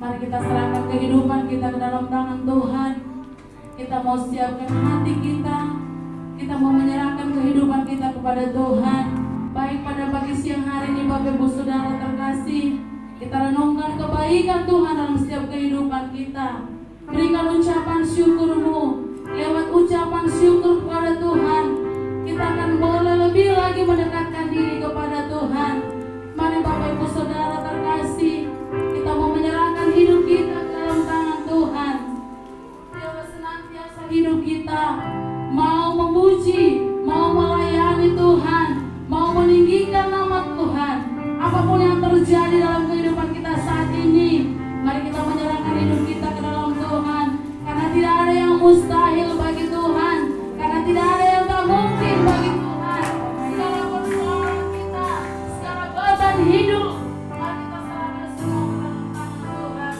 Mari kita serahkan kehidupan kita ke dalam tangan Tuhan. Kita mau siapkan hati kita. Kita mau menyerahkan kehidupan kita kepada Tuhan. Baik pada pagi siang hari ini Bapak Ibu Saudara terkasih, kita renungkan kebaikan Tuhan dalam setiap kehidupan kita. Berikan ucapan syukur-Mu. Lewat ucapan syukur kepada Tuhan, kita akan boleh lebih lagi mendekatkan diri kepada Tuhan. Mari Bapak Ibu Saudara terkasih, kita mau menyerahkan hidup kita ke dalam tangan Tuhan. Biarlah senantiasa hidup kita mau memuji, mau melayani Tuhan, mau meninggikan nama Tuhan. Apapun yang terjadi dalam kehidupan kita saat ini, mari kita menyerahkan hidup kita ke dalam Tuhan. Karena tidak ada yang mustahil bagi Tuhan, karena tidak ada yang tak mungkin bagi Tuhan. Segala persoalan kita, segala beban hidup, mari kita serahkan semua ke dalam tangan Tuhan.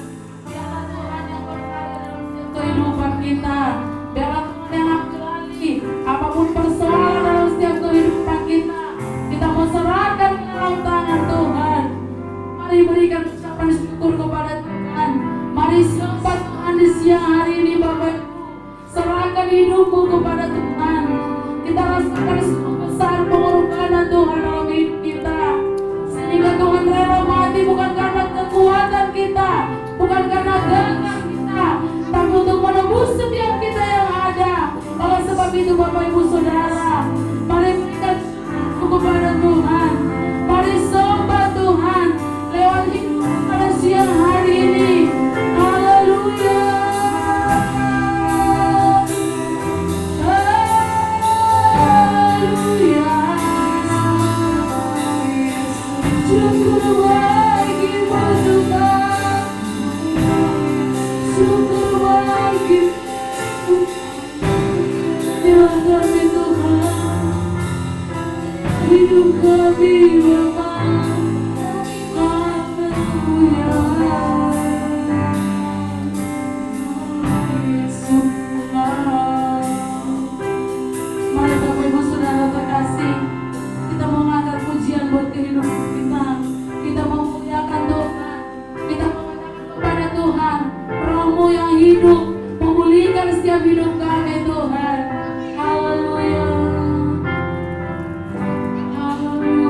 Biarlah Tuhan yang berkarya dalam setiap kehidupan kita. Biarlah Tuhan yang aktuali apapun persoalan dalam setiap kehidupan kita, kita mau serahkan ke dalam tangan Tuhan. Mari berikan ucapan syukur kepada Tuhan. Mari sembah Tuhan di siang hari ini Bapak Ibu. Serahkan hidupmu kepada Tuhan. Kita rasakan sungguh besar pengorbanan Tuhan dalam hidup kita, sehingga Tuhan rela mati bukan karena kekuatan kita, bukan karena gagah kita, tapi untuk menebus setiap kita yang ada. Oleh sebab itu Bapak Ibu Saudara, mari berikan syukur kepada Tuhan. Mari sembah Tuhan lewat hidup pada siang hari ini. Haleluya. Haleluya. Syukur bagimu Tuhan. Syukur bagimu. Ya kami Tuhan, hidup kami Bapa. Haleluya. Mari Bapak Ibu Saudara terkasih, kita mau mengangkat pujian buat kehidupan kita. Kita mau muliakan Tuhan. Kita mau mengatakan kepada Tuhan, Roh-Mu yang hidup memulihkan setiap hidup kami Tuhan. Haleluya. Haleluya.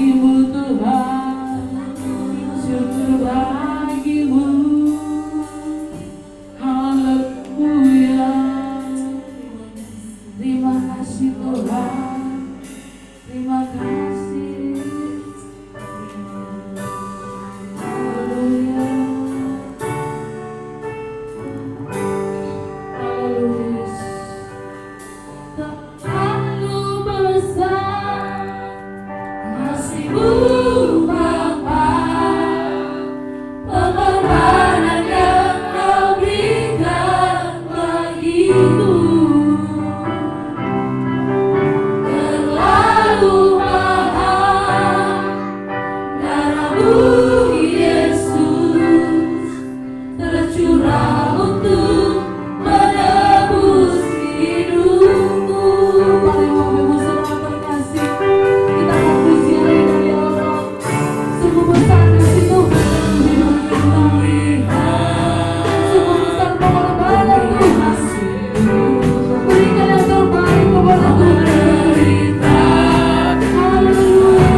bagimu Tuhan, syukur bagimu. Haleluya. Terima kasih Tuhan, terima kasih. Haleluya. Haleluya. Terlalu besar kasih-Mu Bapa, pengorbanan yang Kau berikan bagiku. Terlalu mahal darah-Mu Yesus, tercurah untuk menebus hidupku. Mari Bapak-Ibu Saudara terkasih, kita pujian dari Allah. Sungguh besar kasih Tuhan yang kita lihat, sungguh besar pengorbanan Tuhan. Berikan yang terbaik kepada Tuhan. Haleluya.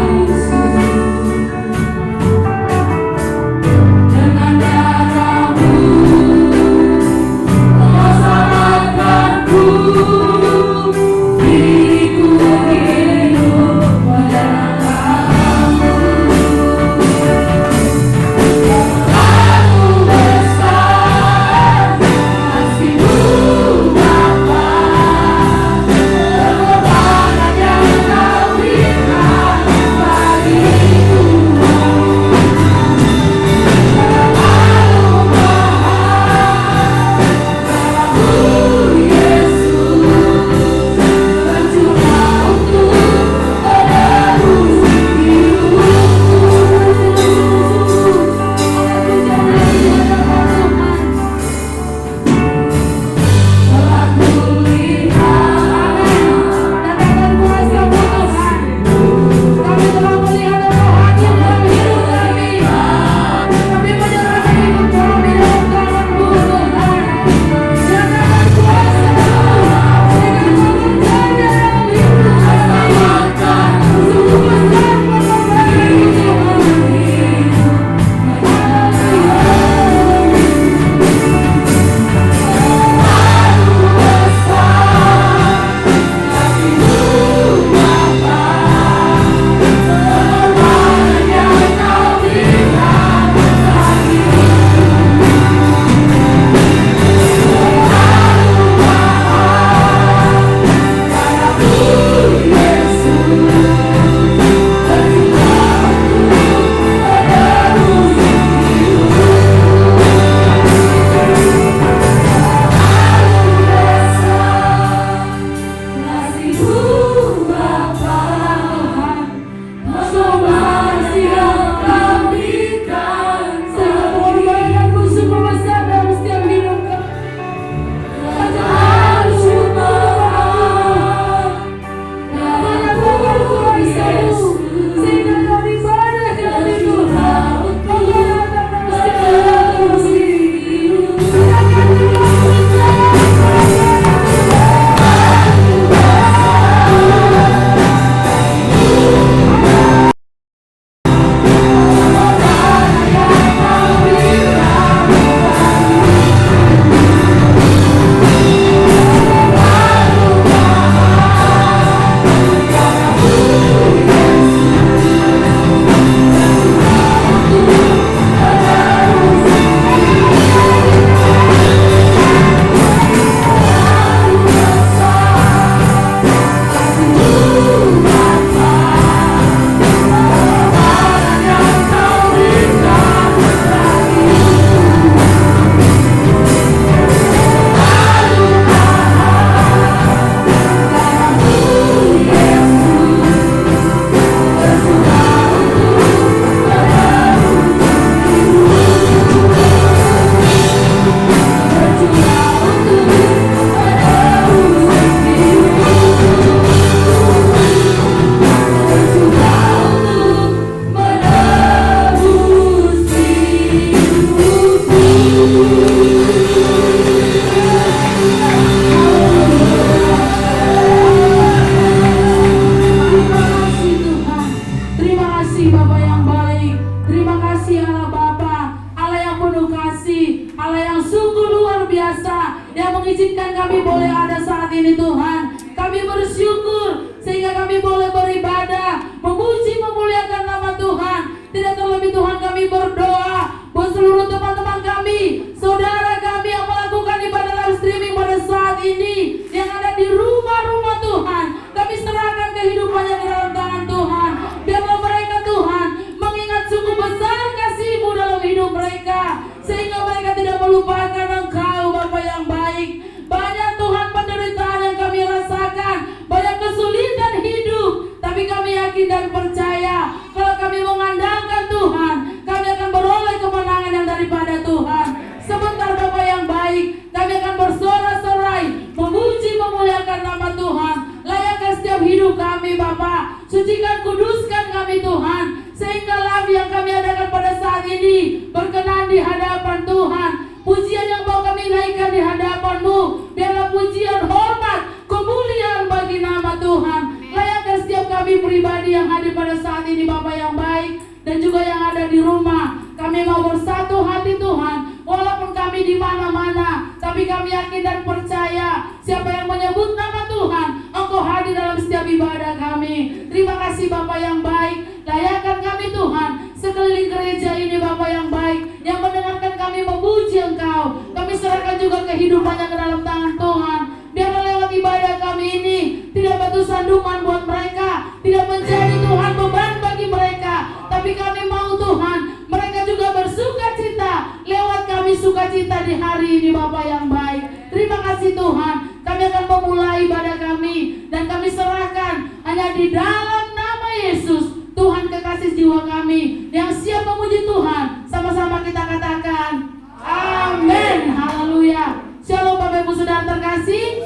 kasih Bapa yang baik. Terima kasih Allah Bapa, Allah yang penuh kasih, Allah yang sungguh luar biasa, yang mengizinkan kami boleh ada saat ini Tuhan. Kami bersyukur sehingga kami boleh beribadah, memuji, memuliakan nama Tuhan. Tidak terlebih Tuhan, kami berdoa buat seluruh teman-teman kami, saudara kami yang melakukan ibadah live streaming pada saat ini, yang ada di rumah-rumah Tuhan. Kami serahkan kehidupannya ke dalam tangan Tuhan. Biarlah mereka Tuhan mengingat sungguh besar kasih-Mu dalam hidup mereka, sehingga mereka tidak melupakan Engkau Bapa yang baik. Banyak Tuhan penderitaan yang kami rasakan, banyak kesulitan hidup, tapi kami yakin dan percaya kalau kami mengandalkan Tuhan, kami akan beroleh kemenangan yang daripada Tuhan. Sebentar Bapa yang baik, kami akan bersorak-sorai, memuji, memuliakan nama Tuhan. Layakkan setiap hidup kami Bapa, sucikan, kuduskan kami Tuhan, sehingga live yang kami adakan pada saat ini berkenan di hadapan Tuhan. Pujian yang mau kami naikkan di hadapan-Mu, biarlah pujian, hormat, kemuliaan bagi nama Tuhan. Layakkan setiap kami pribadi yang hadir pada saat ini Bapa yang baik, dan juga yang ada di rumah. Kami mau bersatu hati Tuhan, walaupun kami di mana-mana, tapi kami yakin dan percaya siapa yang menyebut nama Tuhan, Engkau hadir dalam setiap ibadah kami. Terima kasih Bapa yang baik. Layakkan kami Tuhan sekeliling gereja ini Bapa yang baik, yang mendengarkan kami memuji Engkau. Kami serahkan juga kehidupannya ke dalam tangan Tuhan. Biarlah lewat ibadah kami ini tidak batu sandungan buat mereka, tidak menjadi Tuhan beban bagi mereka, tapi kami mau Tuhan mereka juga bersuka cita lewat kami sukacita di hari ini Bapa yang baik. Terima kasih Tuhan. Kami akan memulai ibadah kami, dan kami serahkan hanya di dalam nama Yesus, Tuhan kekasih jiwa kami yang siap memuji Tuhan. Sama-sama kita katakan amin. Haleluya. Shalom Bapak Ibu Saudara terkasih.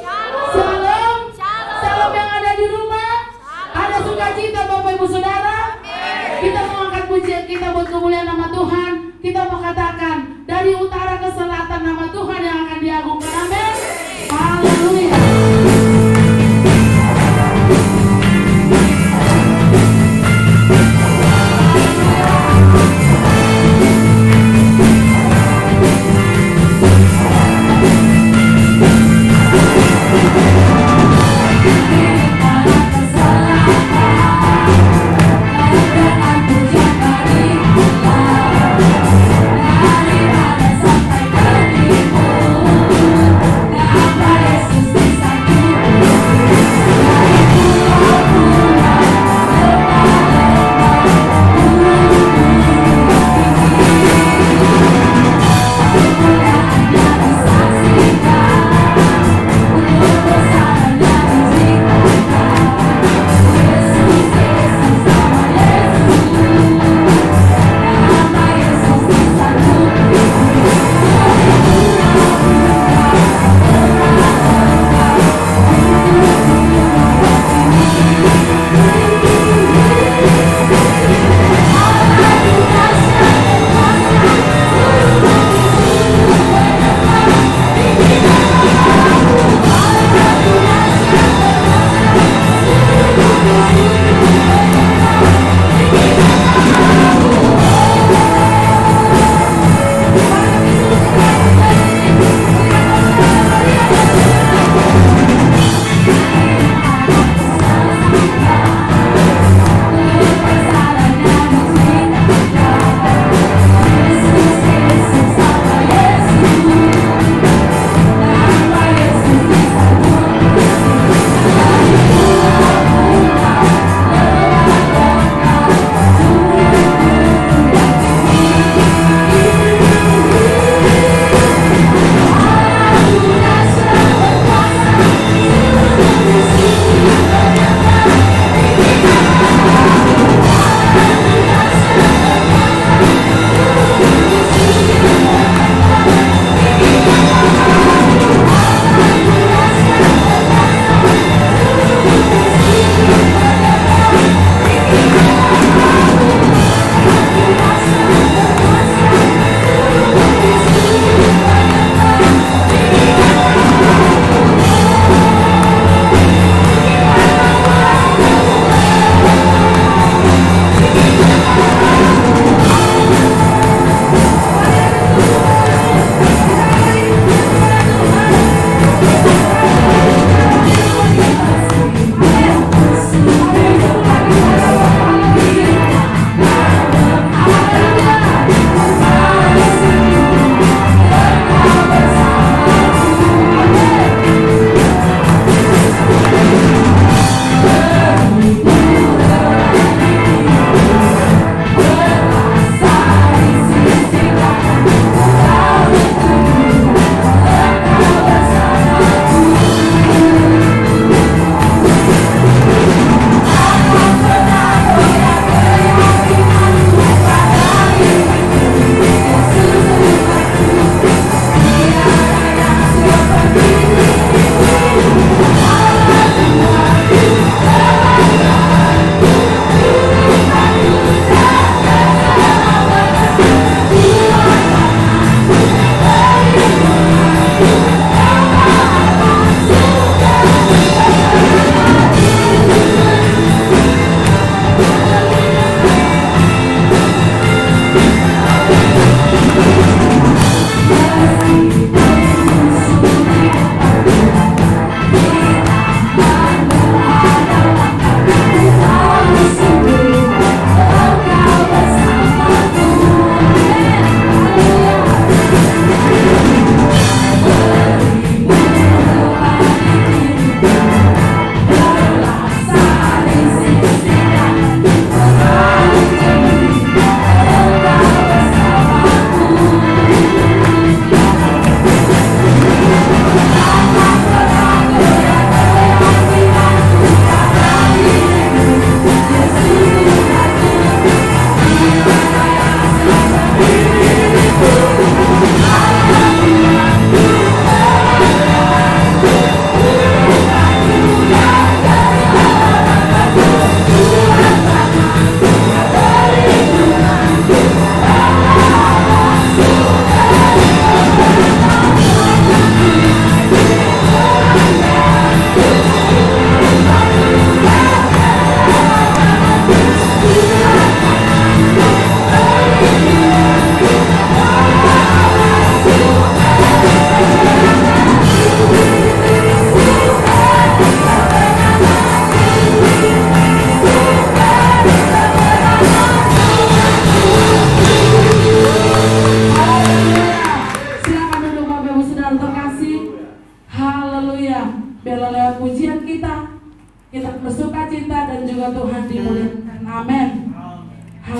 Shalom. Shalom yang ada di rumah. Ada sukacita Bapak Ibu Saudara. Kita mengangkat pujian kita buat kemuliaan nama Tuhan. Kita mengatakan dari utara ke selatan nama Tuhan yang akan diagungkan. Amin. Haleluya. Dari ada sampai ke timur.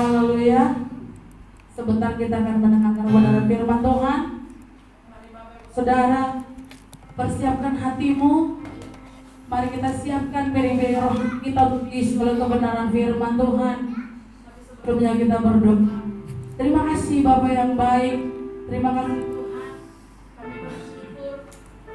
Haleluya. Sebentar kita akan mendengarkan kebenaran firman Tuhan. Saudara, persiapkan hatimu. Mari kita siapkan piring-piring roh kita untuk diisi oleh kebenaran firman Tuhan. Sebelumnya kita berdoa. Terima kasih Bapa yang baik. Terima kasih Tuhan. Kami bersyukur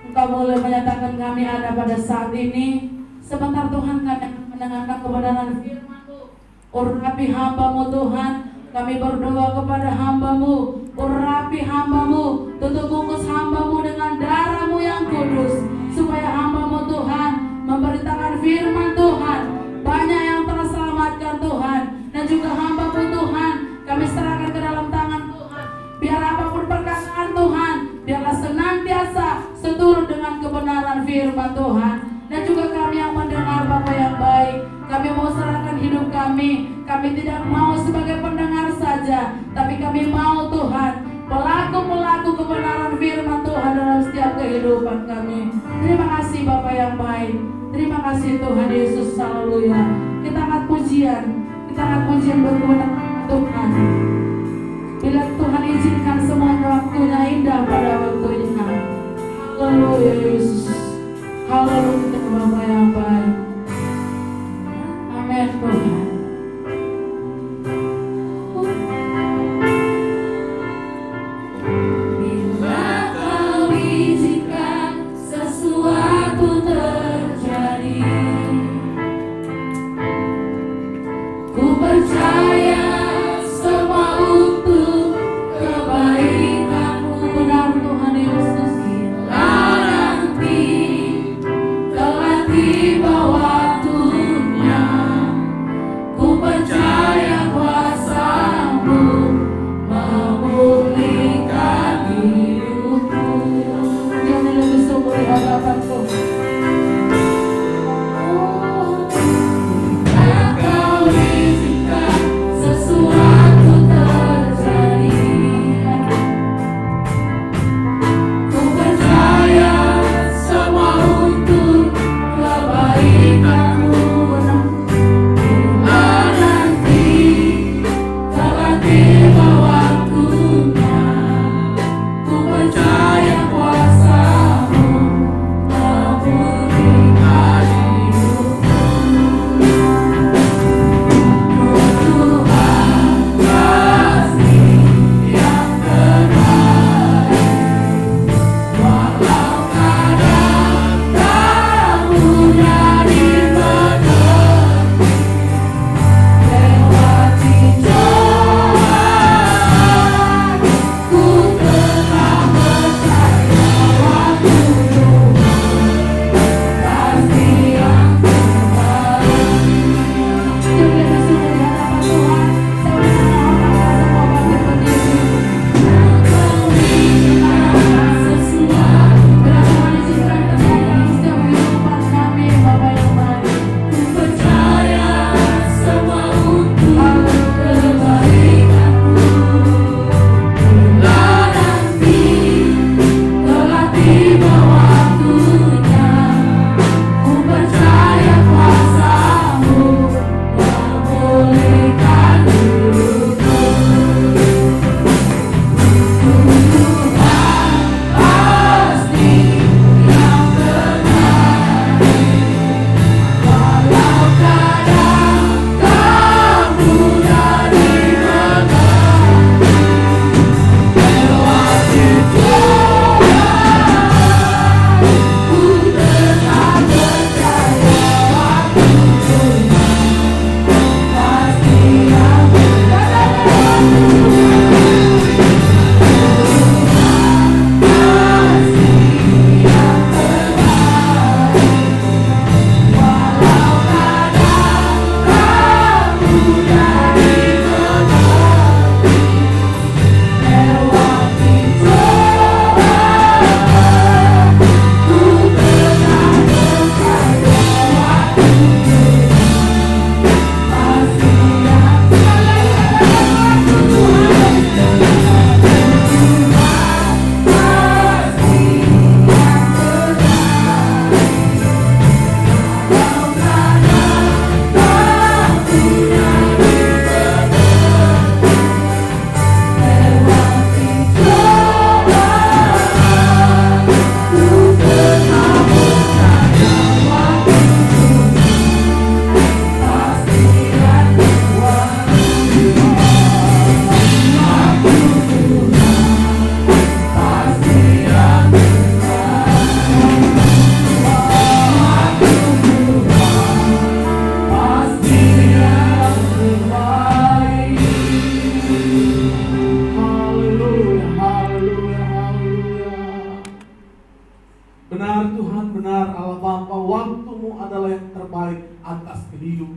Engkau boleh menyatakan kami ada pada saat ini. Sebentar Tuhan kami akan mendengarkan kebenaran firman-Mu. Urapi hamba-Mu Tuhan. Kami berdoa kepada hamba-Mu. Urapi hamba-Mu. Tutup bungkus hamba-Mu dengan darah-Mu yang kudus. Supaya hamba-Mu Tuhan memberitakan firman Tuhan. Banyak yang terselamatkan Tuhan. Dan juga hamba-Mu Tuhan kami serahkan ke dalam tangan Tuhan. Biar apapun perkataan Tuhan, biarlah senantiasa seturut dengan kebenaran firman Tuhan. Dan juga kami yang mendengar Bapa yang baik, kami mau serahkan hidup kami. Kami tidak mau sebagai pendengar saja, tapi kami mau Tuhan pelaku-pelaku kebenaran firman Tuhan dalam setiap kehidupan kami. Terima kasih Bapa yang baik. Terima kasih Tuhan Yesus. Haleluya. Kita angkat pujian. Kita angkat pujian berkebenaran Tuhan. Bila Tuhan izinkan semuanya waktunya indah pada waktunya. Haleluya Yesus. Haleluya Bapa yang baik. Amin Tuhan. Bila Kau izinkan sesuatu terjadi, ku percaya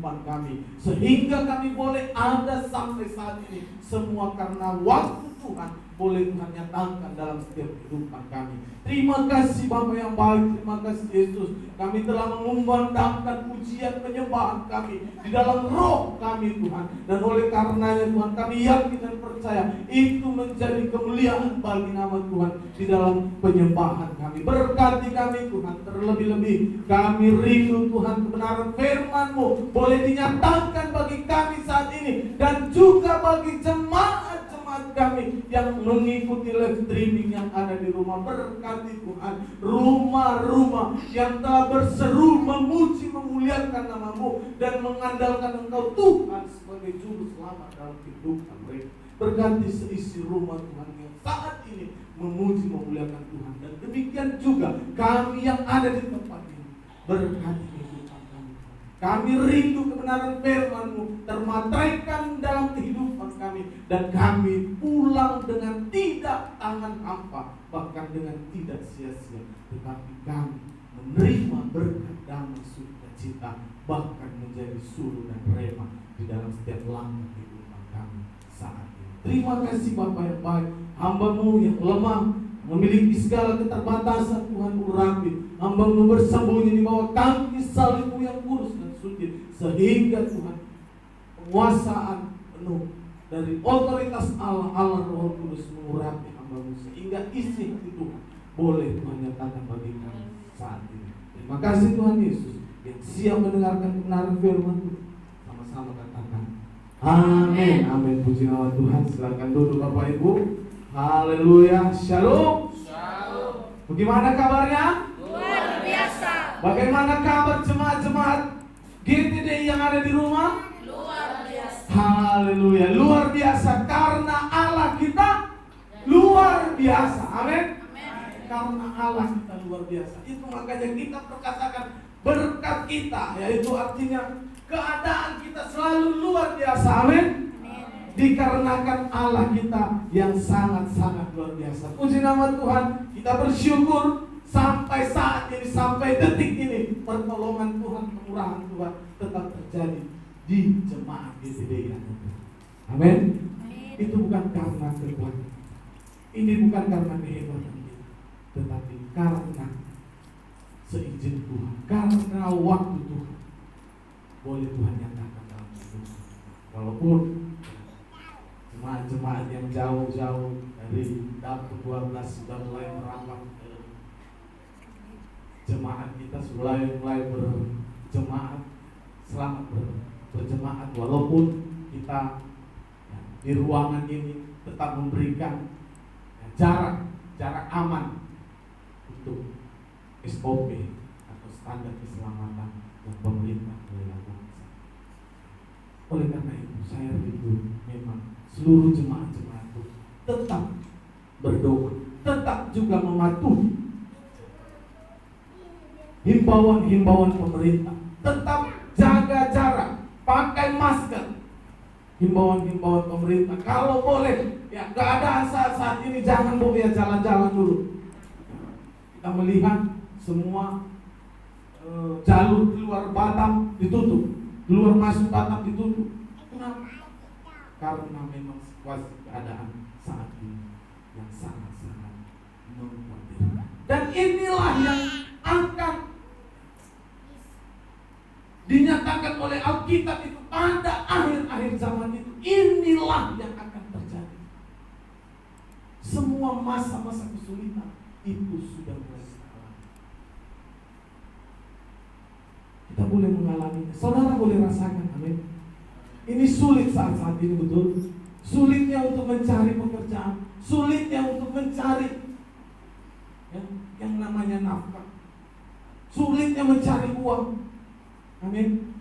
kehidupan kami, sehingga kami boleh ada sampai saat ini. Semua karena waktu Tuhan boleh Tuhan nyatakan dalam setiap kehidupan kami. Terima kasih Bapa yang baik, terima kasih Yesus. Kami telah mengumandangkan pujian penyembahan kami di dalam roh kami Tuhan. Dan oleh karenanya Tuhan, kami yakin dan percaya itu menjadi kemuliaan bagi nama Tuhan di dalam penyembahan kami. Berkati kami Tuhan, terlebih-lebih kami rindu Tuhan kebenaran firman-Mu boleh dinyatakan bagi kami saat ini, dan juga bagi jemaat kami yang mengikuti live streaming yang ada di rumah. Berkati Tuhan rumah-rumah yang telah berseru memuji memuliakan nama-Mu dan mengandalkan Engkau Tuhan sebagai juru selamat dalam kehidupan mereka. Berkati seisi rumah Tuhan yang saat ini memuji memuliakan Tuhan, dan demikian juga kami yang ada di tempat ini. Berkati kehidupan kami. Kami rindu kebenaran firman-Mu termateraikan dalam kehidupan kami, dan kami pulang dengan tidak tangan hampa, bahkan dengan tidak sia-sia, tetapi kami menerima berkat damai sukacita, bahkan menjadi suluh dan rema di dalam setiap langkah kehidupan kami saat ini. Terima kasih Bapa yang baik, hamba-Mu yang lemah, memiliki segala keterbatasan, Tuhan urapi. Hamba-Mu bersembunyi di bawah kaki salib-Mu yang kurus dan suci, sehingga Tuhan penguasaan penuh dari otoritas Allah Roh Kudus mengurapi hamba-Mu, sehingga isi hati Tuhan boleh Tuhan nyatakan bagi kami saat ini. Terima kasih Tuhan Yesus yang siap mendengarkan kebenaran firman-Mu. Sama-sama katakan amin. Amin. Puji nama Tuhan. Silakan duduk Bapak Ibu. Haleluya. Shalom. Shalom. Bagaimana kabarnya? Luar biasa. Bagaimana kabar jemaat-jemaat GTD yang ada di rumah? Luar biasa. Haleluya. Luar biasa karena Allah kita luar biasa. Amin. Karena Allah kita luar biasa. Itu makanya kita perkatakan berkat kita, yaitu artinya keadaan kita selalu luar biasa. Amin. Dikarenakan Allah kita yang sangat-sangat luar biasa. Puji nama Tuhan. Kita bersyukur sampai saat ini, sampai detik ini, pertolongan Tuhan, kemurahan Tuhan tetap terjadi di jemaat GTD yang ada. Amin. Itu bukan karena kekuatan, ini bukan karena kehebatan kita, tetapi karena seizin Tuhan, karena waktu Tuhan boleh Tuhan nyatakan dalam hidup. Walaupun jemaat-jemaat yang jauh-jauh dari dapur 12 sudah mulai merapat ke jemaat, kita mulai berjemaat, selamat berjemaat, walaupun kita di ruangan ini tetap memberikan jarak aman untuk SOP atau standar keselamatan yang pemerintah boleh lakukan. Oleh karena itu saya rindu memang seluruh jemaat-jemaat itu tetap berdoa, tetap juga mematuhi himbauan-himbauan pemerintah, tetap jaga jarak, pakai masker, himbauan-himbauan pemerintah. Kalau boleh, ya keadaan saat ini jangan boleh jalan-jalan dulu. Kita melihat semua jalur keluar Batam ditutup, keluar masuk Batam ditutup. Kenapa? Karena memang situasi keadaan saat ini yang sangat-sangat mengkhawatirkan. Dan inilah yang akan dinyatakan oleh Alkitab itu pada akhir-akhir zaman itu. Inilah yang akan terjadi. Semua masa-masa kesulitan itu sudah mulai sekarang. Kita boleh mengalaminya. Saudara boleh rasakan, amin. Ini sulit saat-saat ini, betul. Sulitnya untuk mencari pekerjaan, sulitnya untuk mencari yang namanya nafkah, sulitnya mencari uang. Amin.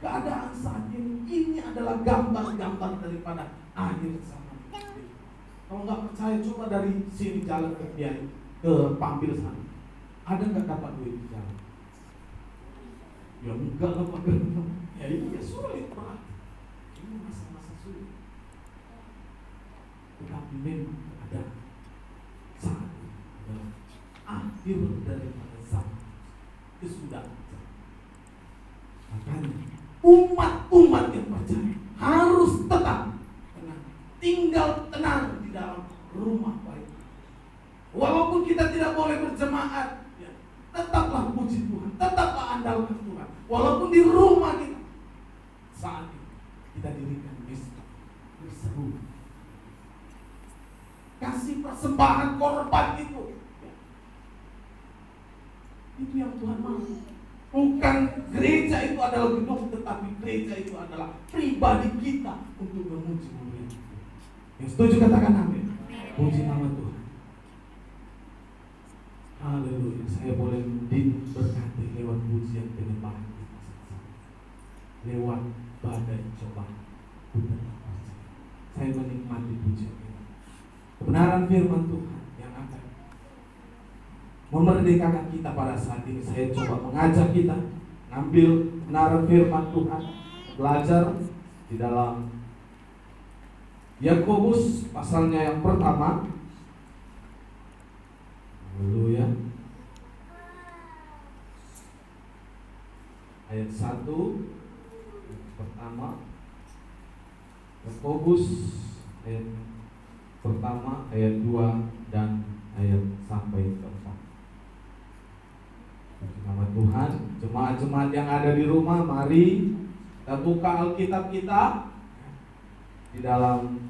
Keadaan saat ini adalah gambar-gambar daripada akhir zaman. Kalau nggak percaya, coba dari sini jalan ke Kiai, ke Pambil sana. Ada nggak dapat duit di jalan? Ya enggak lah Pak. Ya iya, sulit Pak. Ini masa-masa sulit. Tetapi memang ada saat ini adalah akhir daripada zaman. Itu sudah. Makanya umat-umat yang percaya harus tetap tenang, tinggal tenang di dalam rumah baik. Walaupun kita tidak boleh berjemaat, ya, tetaplah puji Tuhan, tetaplah andalkan Tuhan. Walaupun di rumah kita saat ini kita dirikan misal berseru, kasih persembahan korban itu, ya. Itu yang Tuhan mau. Bukan gereja itu adalah gedung, tetapi gereja itu adalah pribadi kita untuk memuji Tuhan. Yang setuju katakan amin. Puji nama Tuhan. Haleluya. Saya boleh diberkati lewat pujian penyembahan kita, lewat badai cobaan. Saya menikmati pujian kita. Kebenaran firman Tuhan yang akan memerdekakan kita pada saat ini. Saya coba mengajak kita ngambil kebenaran firman Tuhan, belajar di dalam Yakobus pasalnya yang pertama. Haleluya. Ayat 1 pertama. Yakobus ayat pertama, ayat 2 dan ayat sampai 4. Nama Tuhan, jemaat-jemaat yang ada di rumah, mari kita buka Alkitab kita di dalam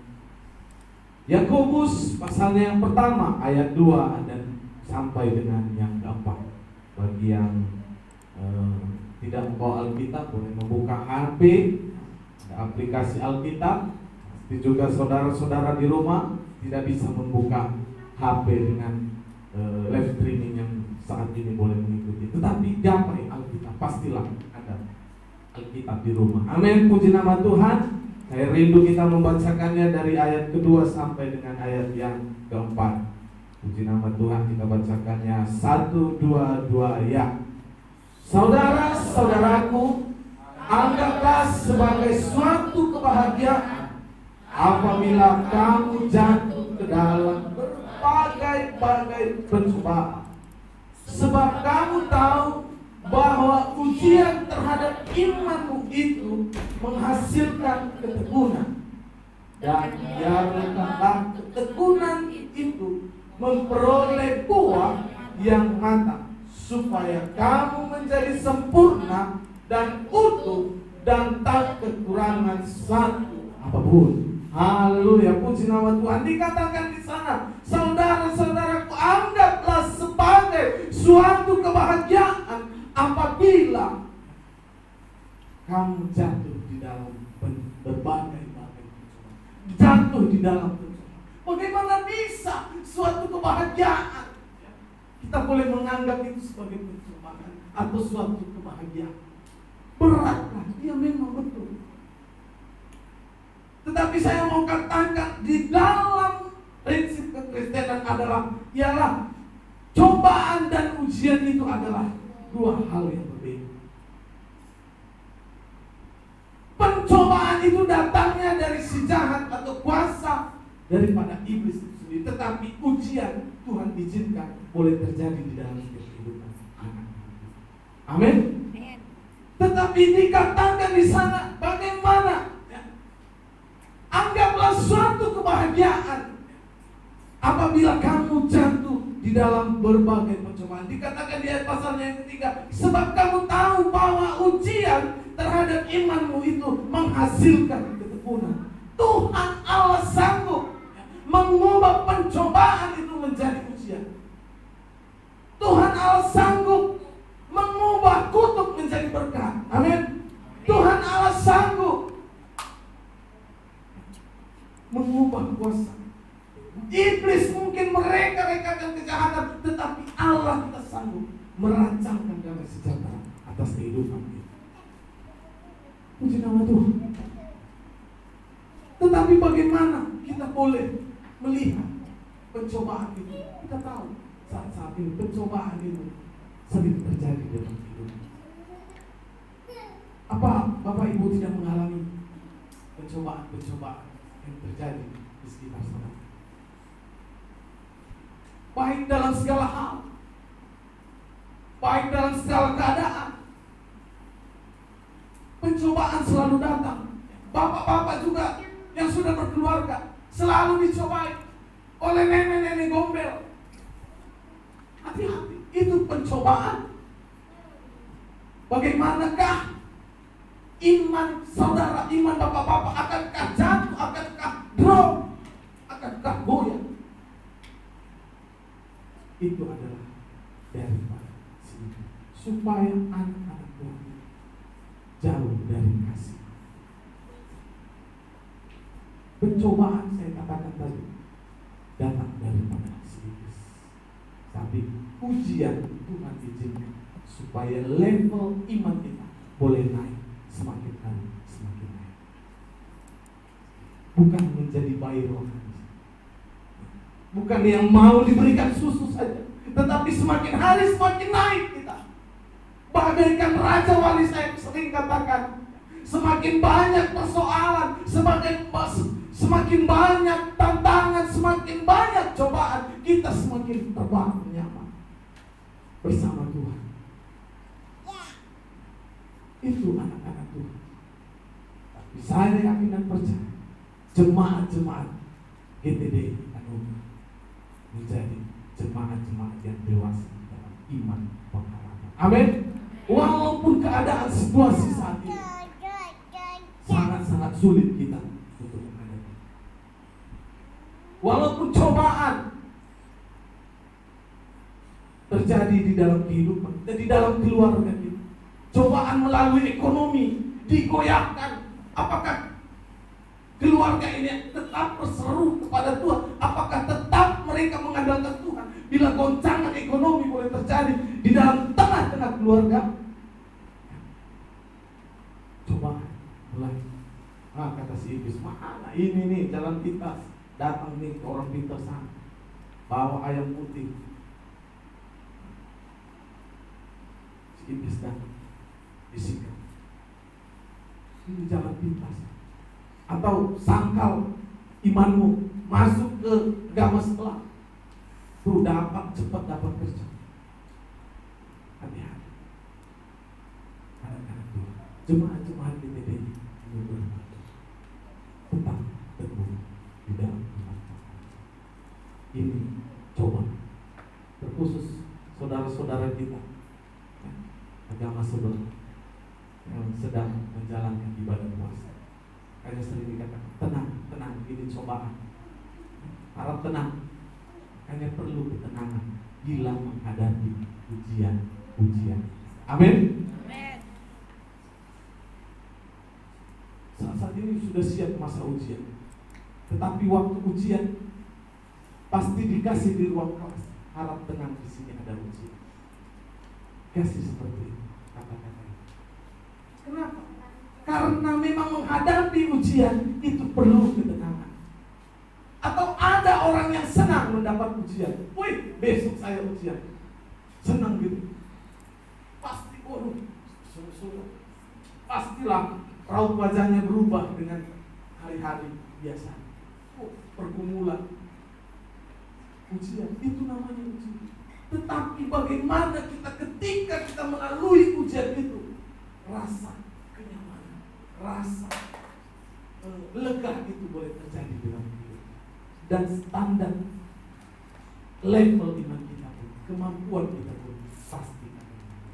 Yakobus pasalnya yang pertama, ayat 2 dan sampai dengan yang keempat. Bagi yang tidak membawa Alkitab, boleh membuka HP, ada aplikasi Alkitab. Pasti juga saudara-saudara di rumah tidak bisa membuka HP dengan live streaming yang saat ini boleh mengikuti. Tetapi gapai Alkitab, pastilah ada Alkitab di rumah. Amin, puji nama Tuhan. Saya rindu kita membacakannya dari ayat kedua sampai dengan ayat yang keempat. Puji nama Tuhan, kita bacakannya 1, 2 ya. Saudara-saudaraku, anggaplah sebagai suatu kebahagiaan apabila kamu jatuh ke dalam berbagai-bagai pencobaan. Sebab kamu tahu bahwa ujian terhadap imanmu itu menghasilkan ketekunan. Dan biarkanlah ketekunan itu memperoleh buah yang matang, supaya kamu menjadi sempurna dan utuh dan tak kekurangan satu apapun. Haleluya, puji nama Tuhan. Dikatakan di sana, saudara-saudaraku, anggaplah sebagai suatu kebahagiaan apabila kamu jatuh di dalam berbagai-bagai pencobaan. Jatuh di dalam pencobaan. Bagaimana bisa suatu kebahagiaan kita boleh menganggap itu sebagai pencobaan atau suatu kebahagiaan? Beratlah, dia memang betul. Tetapi saya mau katakan di dalam prinsip kekristenan adalah ialah cobaan dan ujian itu adalah dua hal yang berbeda. Pencobaan itu datangnya dari si jahat atau kuasa daripada iblis itu sendiri. Tetapi ujian Tuhan izinkan boleh terjadi di dalam kehidupan anak. Amin. Tetapi dikatakan di sana bagaimana? Anggaplah suatu kebahagiaan apabila kamu jatuh di dalam berbagai pencobaan. Dikatakan di ayat pasalnya yang ketiga, sebab kamu tahu bahwa ujian terhadap imanmu itu menghasilkan ketekunan. Tuhan Allah sanggup mengubah pencobaan itu menjadi ujian. Tuhan Allah sanggup mengubah kutuk menjadi berkat. Amin. Tuhan Allah sanggup mengubah kuasa. Iblis mungkin mereka-rekakan kejahatan, tetapi Allah kita sanggup merancangkan damai sejahtera atas kehidupan kita. Puji nama Tuhan. Tetapi bagaimana kita boleh melihat pencobaan itu? Kita tahu saat-saat ini pencobaan itu sering terjadi dalam hidup. Apa Bapak Ibu tidak mengalami pencobaan yang terjadi di sekitar sana? Baik dalam segala hal, baik dalam segala keadaan. Pencobaan keluarga selalu dicobai oleh nenek-nenek gombel. Hati-hati, itu pencobaan. Bagaimanakah iman saudara, iman bapak-bapak, akankah jatuh, akankah drop, akankah goyah? Itu adalah daripada sini, supaya anak-anak Tuhan jauh dari kasih. Pencobaan saya katakan tadi datang daripada iblis. Tapi ujian Tuhan izinkan supaya level iman kita boleh naik semakin hari semakin naik. Bukan menjadi bayi rohani, bukan yang mau diberikan susu saja, tetapi semakin hari semakin naik kita. Bagaikan Raja Wali saya sering katakan, semakin banyak persoalan, semakin banyak tantangan, semakin banyak cobaan, kita semakin terbangun nyaman bersama Tuhan. Itu anak-anak Tuhan. Tapi saya yakin dan percaya, jemaat-jemaat GTD Anugerah menjadi jemaat-jemaat yang dewasa dalam iman pengharapan. Amin. Walaupun keadaan situasi saat ini sangat-sangat sulit kita untuk menghadapi, walaupun cobaan terjadi di dalam kehidupan dan di dalam keluarga kita, cobaan melalui ekonomi digoyahkan, apakah keluarga ini tetap berseru kepada Tuhan? Apakah tetap mereka mengandalkan Tuhan bila goncangan ekonomi boleh terjadi di dalam tengah-tengah keluarga? Coba mulai, kata si iblis, mana ini nih jalan pintas, datang nih orang pintar sana, bawa ayam putih. Si iblis datang, bisikan, ini jalan pintas. Atau sangkal imanmu masuk ke agama setelah, tuh cepat dapat kerja. Hati-hati. Anak-anak Tuhan, jemaat-jemaat GTD tetap teguh di dalam Tuhan. Ini coba terkhusus saudara-saudara kita agama sebelah yang sedang menjalankan ibadah puasa. Hanya sering dikatakan tenang, ini cobaan. Harap tenang. Hanya perlu ketenangan bila menghadapi ujian. Amin. Saat ini sudah siap masa ujian, tetapi waktu ujian pasti dikasih di ruang kelas. Harap tenang, di sini ada ujian. Kasih seperti itu kata-kata. Kenapa? Karena memang menghadapi ujian itu perlu ketenangan. Atau ada orang yang senang mendapat ujian. Wih, besok saya ujian, senang gitu. Pasti, pastilah raut wajahnya berubah dengan hari-hari biasa. Pergumulan, ujian, itu namanya ujian. Tetapi bagaimana kita ketika kita melalui ujian itu, rasa kenyamanan, rasa lega itu boleh terjadi dalam hidup. Dan standar level iman kita pun, kemampuan kita pun pasti akan meningkat.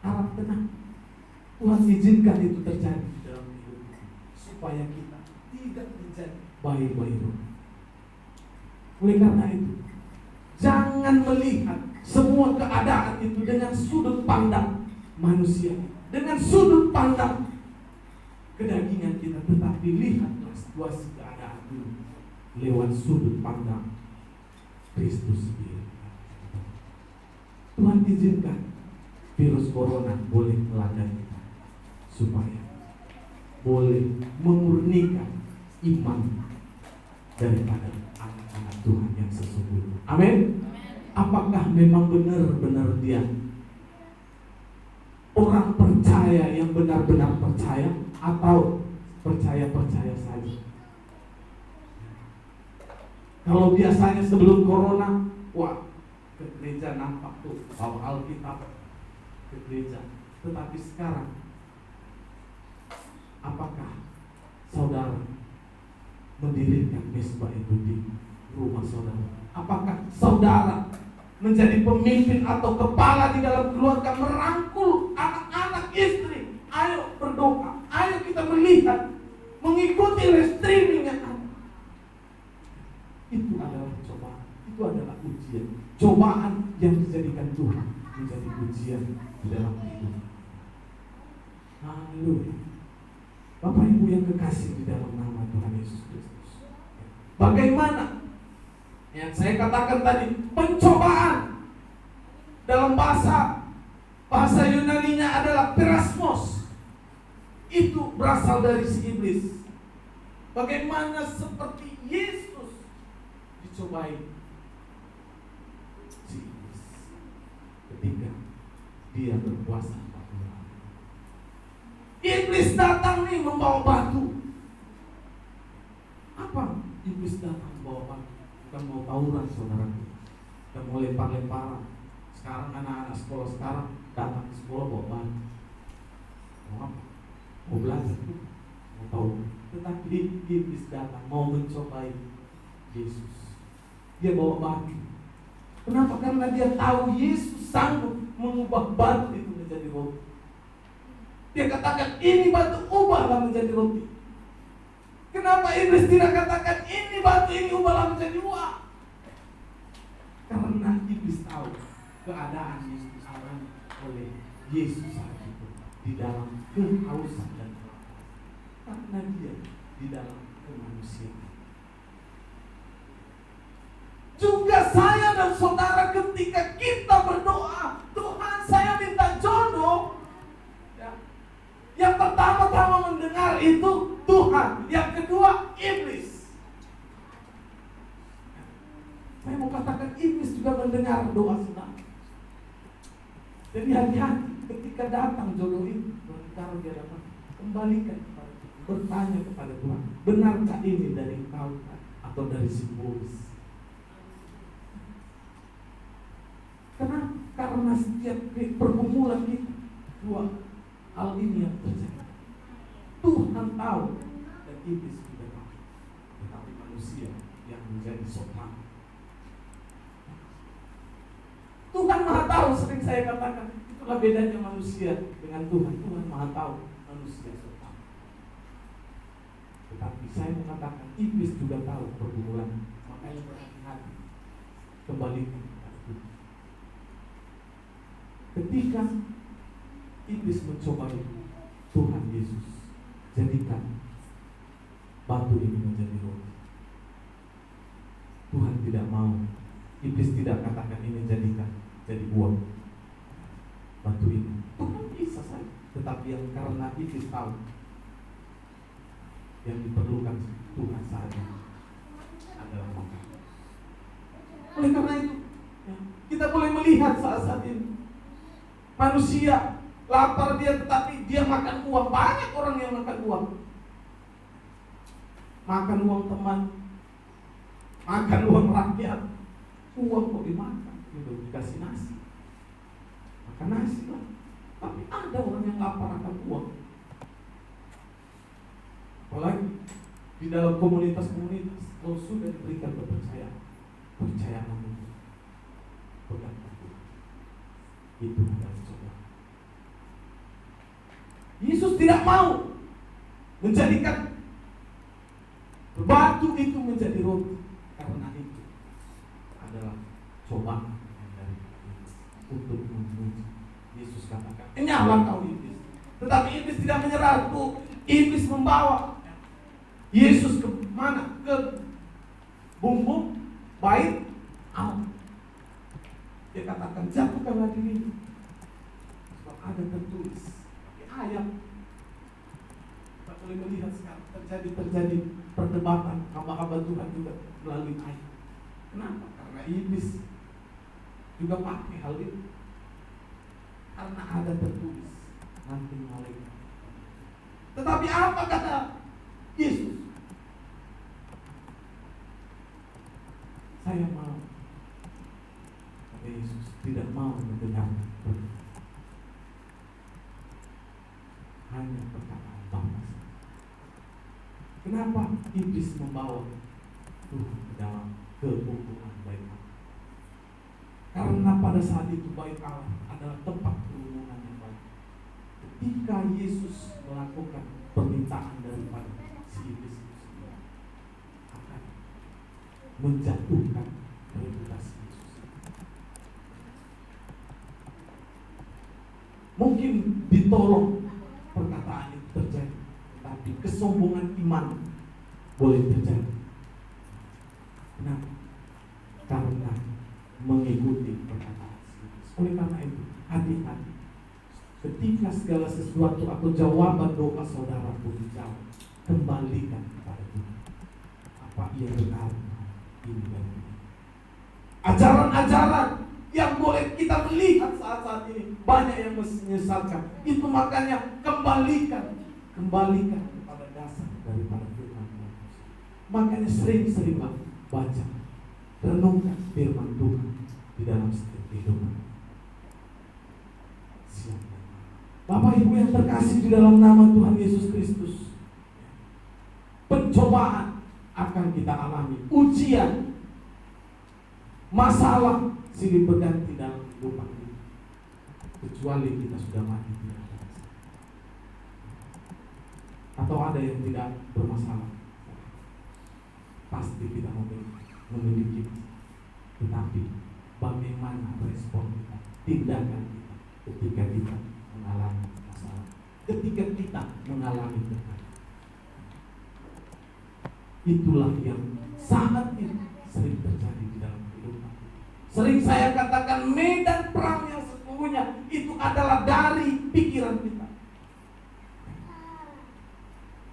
Harap tenang, Tuhan izinkan itu terjadi di dalam hidup kita, supaya kita tidak menjadi bayi-bayi roh. Oleh karena itu, jangan melihat semua keadaan itu dengan sudut pandang manusia, dengan sudut pandang kedagingan kita, tetapi lihatlah situasi keadaan dulu lewat sudut pandang Kristus sendiri. Tuhan izinkan virus corona boleh melanda kita, supaya boleh memurnikan iman daripada anak-anak Tuhan yang sesungguhnya. Amin. Apakah memang benar-benar dia orang percaya yang benar-benar percaya, atau percaya-percaya saja? Kalau biasanya sebelum corona, wah, ke gereja nampak tuh bawa Alkitab ke gereja. Tetapi sekarang, apakah saudara mendirikan mesbah itu di rumah saudara? Apakah saudara menjadi pemimpin atau kepala di dalam keluarga, merangkul anak-anak, istri? Ayo berdoa, ayo kita melihat, mengikuti streaming yang ada. Itu adalah cobaan, itu adalah ujian. Cobaan yang dijadikan Tuhan menjadi ujian di dalam hidup. Haleluya. Bapak Ibu yang kekasih di dalam nama Tuhan Yesus Kristus, bagaimana yang saya katakan tadi, pencobaan dalam bahasa Yunaninya adalah perasmos. Itu berasal dari si iblis. Bagaimana seperti Yesus dicobai si iblis ketika dia berpuasa 40 hari. Iblis datang nih membawa batu. Apa iblis datang membawa batu? Bukan mau tawuran, saudaraku, bukan mau lempar-lemparan. Sekarang anak-anak sekolah sekarang datang ke sekolah bawa batu. Mau apa? Mau belajar, mau tahu. Tetapi iblis datang mau mencobai Yesus. Dia bawa batu. Kenapa? Karena dia tahu Yesus sanggup mengubah batu itu menjadi roti. Dia katakan, ini batu ubahlah menjadi roti. Kenapa iblis tidak katakan, ini batu ini ubahlah menjadi uang? Karena iblis tahu keadaan yang dialami oleh Yesus saat itu di dalam kehausan dan kelaparan. Karena dia di dalam kemanusiaan. Juga saya dan saudara ketika kita berdoa, Tuhan saya minta jodoh, ya, yang pertama-tama mendengar itu Tuhan, yang kedua iblis. Saya mau katakan iblis juga mendengar doa saudara. Jadi hati-hati ketika datang jodoh itu, kalau dia dapat kembalikan kepada Tuhan, bertanya kepada Tuhan, benarkah ini dari engkau atau dari simbolis? Kenapa? Karena setiap pergumulan kita, dua hal ini yang terjadi. Tuhan tahu dan iblis juga tahu, tetapi manusia yang menjadi sopan. Tuhan Maha tahu, sering saya katakan, itulah bedanya manusia dengan Tuhan. Tuhan Maha tahu, manusia sopan. Tetapi saya mengatakan iblis juga tahu pergumulan, makanya berhati-hati kembali kepada Tuhan. Ketika iblis mencoba Tuhan Yesus, jadikan batu ini menjadi roti. Tuhan tidak mau. Iblis tidak katakan ini jadikan jadi buah batu ini. Tuhan bisa saja, tetapi yang karena iblis tahu yang diperlukan Tuhan saja adalah makan. Oleh karena itu, kita boleh melihat saat ini manusia lapar dia, tetapi dia makan uang. Banyak orang yang makan uang. Makan uang teman, makan uang rakyat. Uang kok dimakan, gitu, dikasih nasi, makan nasi lah. Tapi ada orang yang lapar akan uang. Apalagi di dalam komunitas-komunitas, kalau sudah diberikan kepercayaan, percayalah itu pegang Tuhan. Itu adalah cobaan. Yesus tidak mau menjadikan batu itu menjadi roti, karena itu adalah cobaan yang dari iblis untuk menguji. Yesus katakan, kenyahlah kau iblis. Tetapi iblis tidak menyerah. Iblis membawa Yesus ke mana? Ke bumbung bait Allah. Dia katakan, jatuhkanlah dirimu, sebab ada tertulis di ayat. Kita boleh melihat sekarang terjadi perdebatan hamba-hamba Tuhan juga melalui ayat. Kenapa? Karena iblis juga pakai hal itu. Karena ada tertulis nanti malaikat. Tetapi apa kata Yesus? Saya mau. Kata Yesus tidak mau mendengar hanya perkataan Bapa. Kenapa iblis membawa Tuhan ke dalam kehubungan baik Allah? Karena pada saat itu baik Allah adalah tempat perhubungan yang baik. Ketika Yesus melakukan permintaan daripada si iblis itu akan menjatuhkan reputasi Yesus. Mungkin ditolong perkataan itu terjadi, tapi kesombongan iman boleh terjadi. Kenapa? Karena mengikuti perkataan Yesus. Oleh karena itu, hati-hati. Ketika segala sesuatu atau jawaban doa saudara pun dijawab, kembalikan kepada Tuhan. Apa ia benar? Ini dari ajaran-ajaran yang boleh kita melihat saat-saat ini banyak yang menyesatkan. Itu makanya kembalikan kepada dasar daripada firman Tuhan. Makanya sering-sering baca, renungkan firman Tuhan di dalam setiap kehidupan. Siap. Bapak Ibu yang terkasih di dalam nama Tuhan Yesus Kristus, pencobaan akan kita alami, ujian, masalah silih berganti dalam kehidupan ini. Kecuali kita sudah mati di atas. Atau ada yang tidak bermasalah, pasti kita memiliki. Tetapi bagaimana respon kita, tindakan kita ketika kita mengalami masalah, ketika kita mengalami tekanan? Itulah yang sangat sering terjadi di dalam kehidupan. Sering saya katakan medan perang yang sesungguhnya itu adalah dari pikiran kita.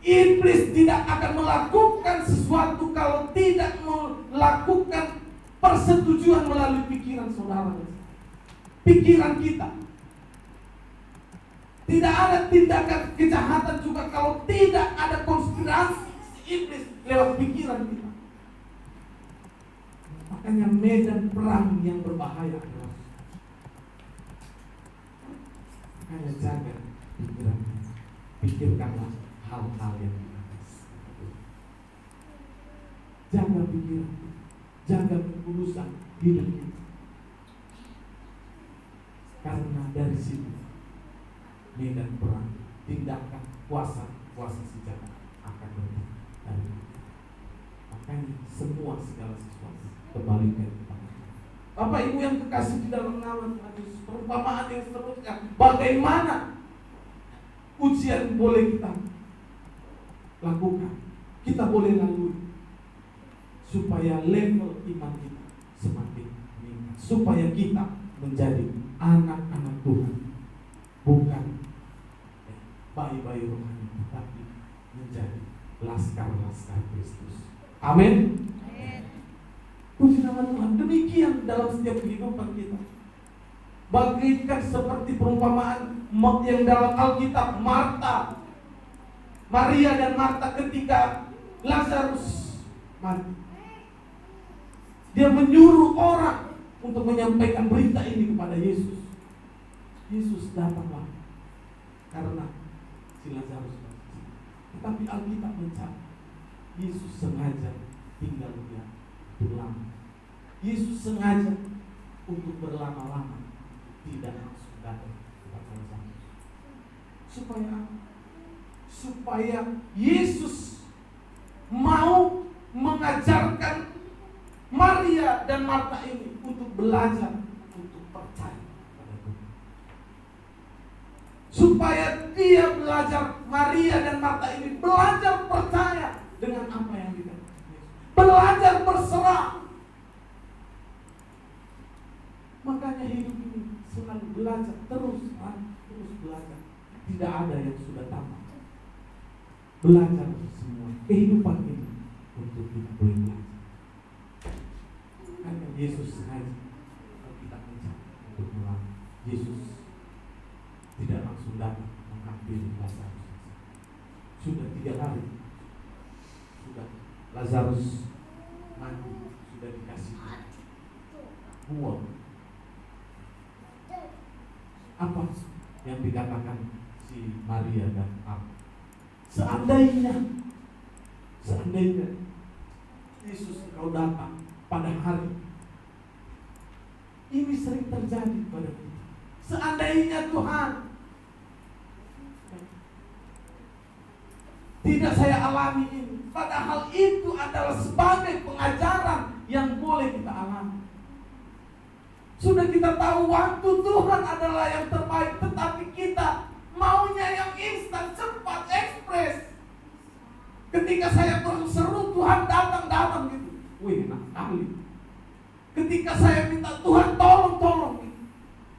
Iblis tidak akan melakukan sesuatu kalau tidak melakukan persetujuan melalui pikiran saudara. Pikiran kita. Tidak ada tindakan kejahatan juga kalau tidak ada konspirasi iblis lewat pikiran kita. Makanya medan perang yang berbahaya adalah, makanya jaga pikiran. Pikirkanlah hal-hal yang di atas. Jaga pikiran, jaga ketulusan hidup kita. Karena dari situ medan perang, tindakan kuasa senjata akan berubah. Makanya semua segala sesuatu kembalikan kepada Tuhan. Bapak Ibu yang terkasih di dalam nama Tuhan Yesus, perumpamaan yang seterusnya, bagaimana ujian boleh kita lakukan, kita boleh lalui supaya level iman kita semakin meningkat, supaya kita menjadi anak-anak Tuhan, bukan bayi-bayi rohani, tetapi menjadi laskar-laskar Kristus. Amin. Puji nama Tuhan. Demikian dalam setiap kehidupan kita. Bagaikan seperti perumpamaan yang dalam Alkitab, Maria dan Marta ketika Lazarus mati. Dia menyuruh orang untuk menyampaikan berita ini kepada Yesus. Yesus datanglah karena si Lazarus mati. Tetapi Alkitab mencatat Yesus sengaja tinggal berlama. Yesus sengaja untuk berlama-lama, tidak langsung datang kepada Lazarus. Supaya Yesus mau mengajarkan Maria dan Marta ini untuk belajar, untuk percaya pada Tuhan. Supaya dia belajar, Maria dan Marta ini belajar percaya dengan apa yang dikatakan Yesus. Belajar berserah. Makanya hidup ini selalu belajar, terus belajar. Tidak ada yang sudah tamat. Belajar semua kehidupan ini untuk kita boleh belajar. Karena Yesus sengaja kita mencatat untuk melalui. Yesus tidak langsung datang mengambil Lazarus. Sudah 3 hari sudah Lazarus mati, sudah dikasih buah. Apa yang dikatakan si Maria dan Marta? Seandainya Seandainya Yesus engkau datang pada hari ini, sering terjadi pada kita. Seandainya Tuhan, tidak saya alami ini, padahal itu adalah sebagai pengajaran yang boleh kita alami. Sudah kita tahu waktu Tuhan adalah yang terbaik, tetapi kita maunya yang instan, cepat, ekspres. Ketika saya berseru Tuhan datang gitu, wih enak kali. Ketika saya minta Tuhan tolong gitu.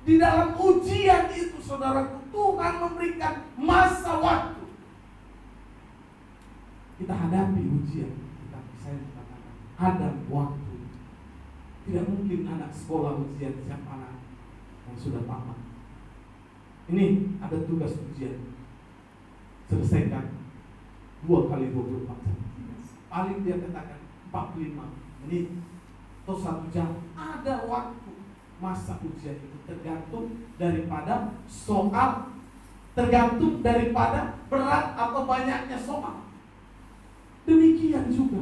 Di dalam ujian itu saudaraku, Tuhan memberikan masa waktu. Kita hadapi ujian, saya katakan ada waktu. Tidak mungkin anak sekolah ujian siapa anak yang sudah tamat. Ini ada tugas ujian, selesaikan 2 kali 24 jam. Paling dia katakan 45 menit atau 1 jam. Ada waktu masa ujian itu, tergantung daripada soal, tergantung daripada berat atau banyaknya soal. Demikian juga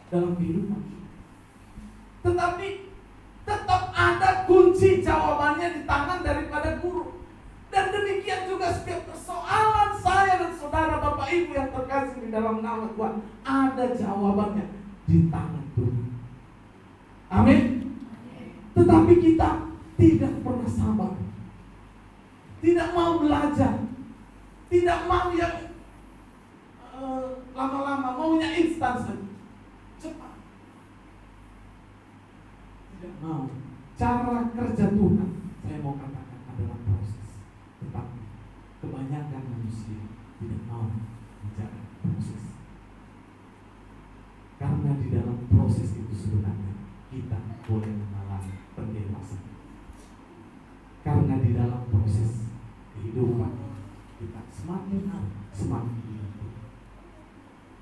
dalam kehidupan. Tetapi tetap ada kunci jawabannya di tangan daripada guru. Dan demikian juga setiap persoalan saya dan saudara Bapak Ibu yang terkasih di dalam nama Tuhan, ada jawabannya di tangan Tuhan. Amin. Tetapi kita tidak pernah sabar, tidak mau belajar, tidak mau yang lama-lama, maunya instan saja, cepat. Tidak mau. Cara kerja Tuhan, saya mau katakan adalah proses. Tetapi kebanyakan manusia tidak mau menjaga proses. Karena di dalam proses itu sebenarnya kita boleh mengalami pendewasaan. Karena di dalam proses kehidupan kita semakin hari semakin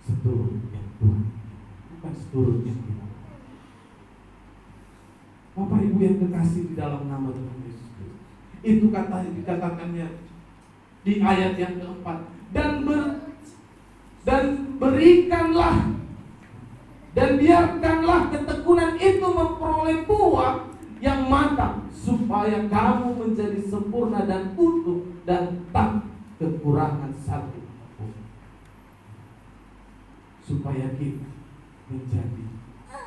seturutnya Tuhan, bukan seturutnya kita. Bapak Ibu yang kekasih di dalam nama Tuhan Yesus Kristus, itu katanya dikatakannya di ayat yang keempat, dan berikanlah dan biarkanlah ketekunan itu memperoleh buah yang matang, supaya kamu menjadi sempurna dan utuh dan tak kekurangan satu pun. Supaya kita menjadi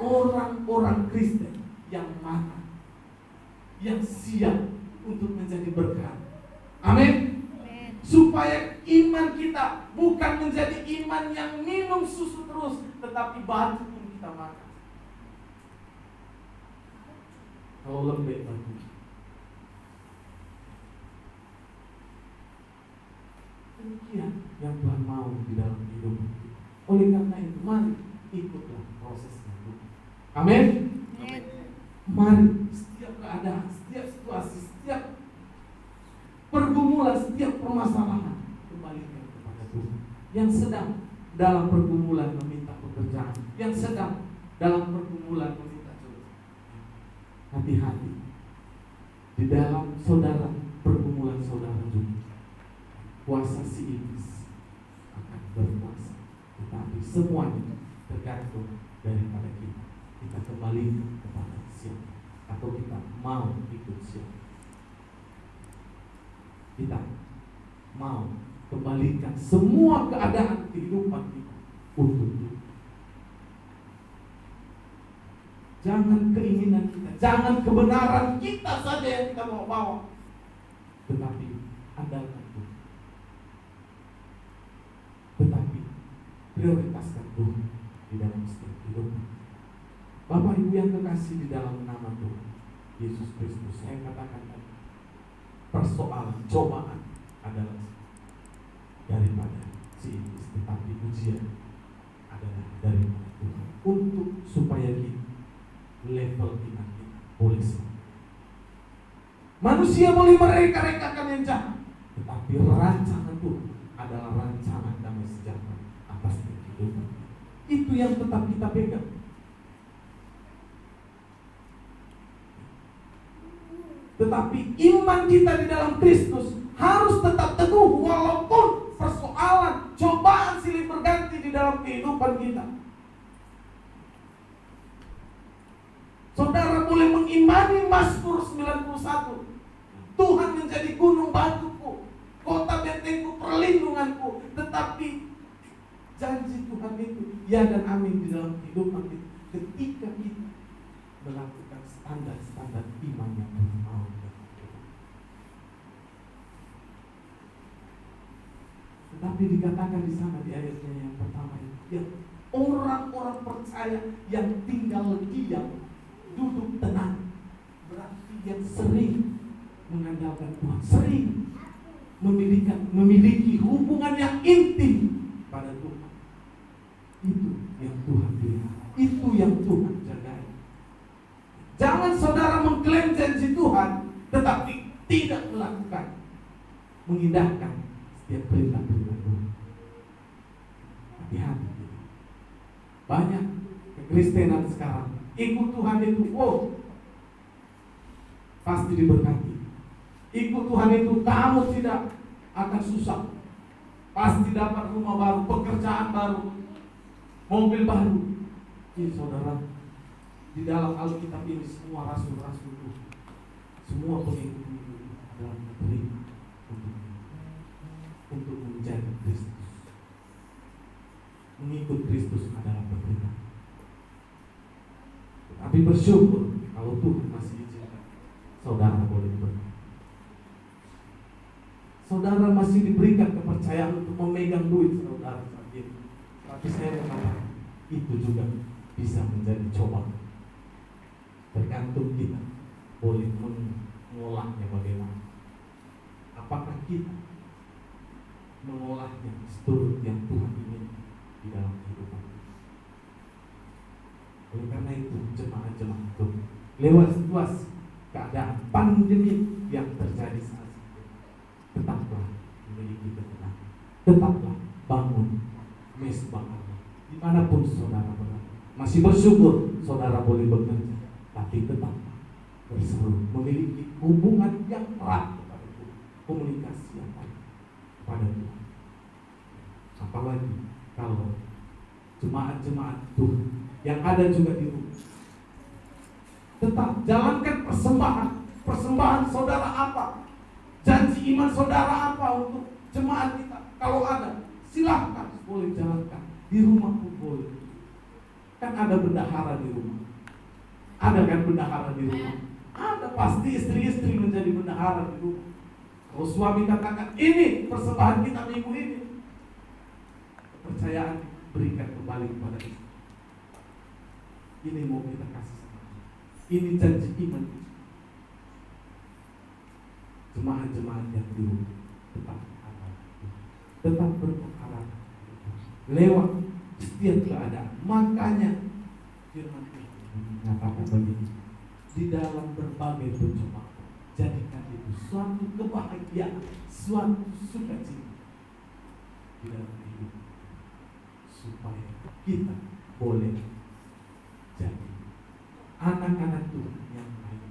orang-orang Kristen yang matang, yang siap untuk menjadi berkat. Amin. Supaya iman kita bukan menjadi iman yang minum susu terus, tetapi batu pun kita makan. Kalau lembek batu. Demikian yang Tuhan mau di dalam hidup kita. Oleh karena itu, mari ikutlah prosesnya Tuhan. Amin. Mari setiap keadaan, setiap situasi, setiap pergumulan, setiap permasalahan, kembalikan kepada Tuhan. Yang sedang dalam pergumulan meminta pekerjaan, yang sedang dalam pergumulan meminta jodoh, hati-hati. Di dalam saudara, pergumulan saudara juga, kuasa si iblis akan berkuasa. Tetapi semuanya tergantung daripada kita. Kita kembali kepada siapa, atau kita mau ikut siapa. Kita mau kembalikan semua keadaan kehidupan kita untuk Tuhan. Jangan keinginan kita, jangan kebenaran kita saja yang kita mau bawa, tetapi andalkan Tuhan. Tetapi prioritaskan Tuhan di dalam setiap kehidupan. Bapak Ibu yang kekasih di dalam nama Tuhan Yesus Kristus, saya katakan tadi, persoalan cobaan adalah daripada si iblis, tetapi ujian adalah daripada Tuhan, untuk supaya kita level iman kita boleh semakin. Manusia boleh mereka-rekakan yang jahat, tetapi rancangan Tuhan adalah rancangan damai sejahtera atas kehidupan. Itu yang tetap kita pegang. Tetapi iman kita di dalam Kristus harus tetap teguh walaupun persoalan, cobaan silih berganti di dalam kehidupan kita. Saudara boleh mengimani Mazmur 91. Tuhan menjadi gunung batuku, kota bentengku, perlindunganku. Tetapi janji Tuhan itu ya dan amin di dalam kehidupan kita ketika kita melakukan standar-standar iman yang Tuhan mau. Tetapi dikatakan di sana di ayatnya yang pertama itu, ya, orang-orang percaya yang tinggal diam, duduk tenang, berarti yang sering mengandalkan Tuhan, sering memiliki hubungan yang intim pada Tuhan. Itu yang Tuhan pelihara, itu yang Tuhan jaga. Jangan saudara mengklaim janji Tuhan tetapi tidak melakukan, mengindahkan setiap perintah-perintah Tuhan. Hati-hati. Banyak kekristenan sekarang ikut Tuhan itu, pasti diberkati. Ikut Tuhan itu kamu tidak akan susah, pasti dapat rumah baru, pekerjaan baru, mobil baru. Ini saudara, di dalam Alkitab ini semua rasul-rasul itu, semua pengikut itu adalah diterima untuk menjadi Kristus. Mengikut Kristus adalah berperintah. Tapi bersyukur kalau Tuhan masih izinkan saudara boleh berperintah. Saudara masih diberikan kepercayaan untuk memegang duit saudara saat ini. Tapi saya mengatakan itu juga bisa menjadi cobaan. Tergantung kita boleh mengolahnya bagaimana. Apakah kita mengolahnya seturut yang Tuhan ingin di dalam kehidupan. Oleh karena itu jemaat-jemaat itu lewat situasi keadaan pandemi yang terjadi saat ini, tetaplah memiliki ketenangan, tetaplah bangun mesbah Allah dimanapun saudara berada. Masih bersyukur saudara boleh bekerja, tapi tetap berseru memiliki hubungan yang erat kepada Tuhan, komunikasi yang baik kepada Tuhan. Apalagi kalau jemaat-jemaat Tuhan yang ada juga di rumah, tetap jalankan persembahan saudara apa, janji iman saudara apa untuk jemaat kita. Kalau ada, silahkan boleh jalankan di rumah pun boleh. Kan ada bendahara di rumah. Ada kan bendahara di rumah? Ada, pasti istri-istri menjadi bendahara di rumah. Kalau suami katakan, ini persembahan kita minggu ini, kepercayaan berikan kembali kepada istri. Ini mau kita kasih sama. Ini janji iman. Jemaat-jemaat yang di rumah tetap ada, tetap berpengaruh lewat setiap keadaan. Makanya firman Tuhan mengatakan begini, di dalam berbagai percobaan jadikan itu suatu kebahagiaan, suatu sukacita di dalam hidup, supaya kita boleh jadi anak-anak Tuhan yang baik.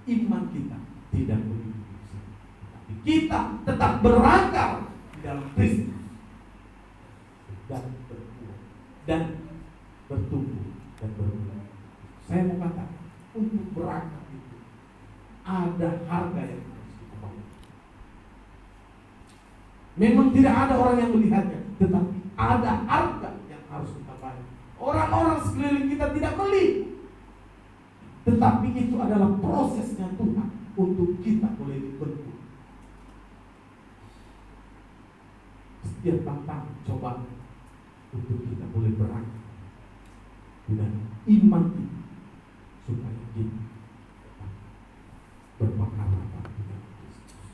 Iman kita tidak begitu besar, tapi kita tetap berakar di dalam Kristus dan berbuah dan bertumbuh dan berbuah. Saya mau katakan, untuk berakar itu ada harga yang harus kita bayar. Memang tidak ada orang yang melihatnya, tetapi ada harga yang harus kita bayar. Orang-orang sekeliling kita tidak melihat, tetapi itu adalah prosesnya Tuhan untuk kita boleh dibentuk. Setiap tantangan, cobaan untuk kita boleh berakar dan iman kita, supaya kita berpengaruh pada Kristus,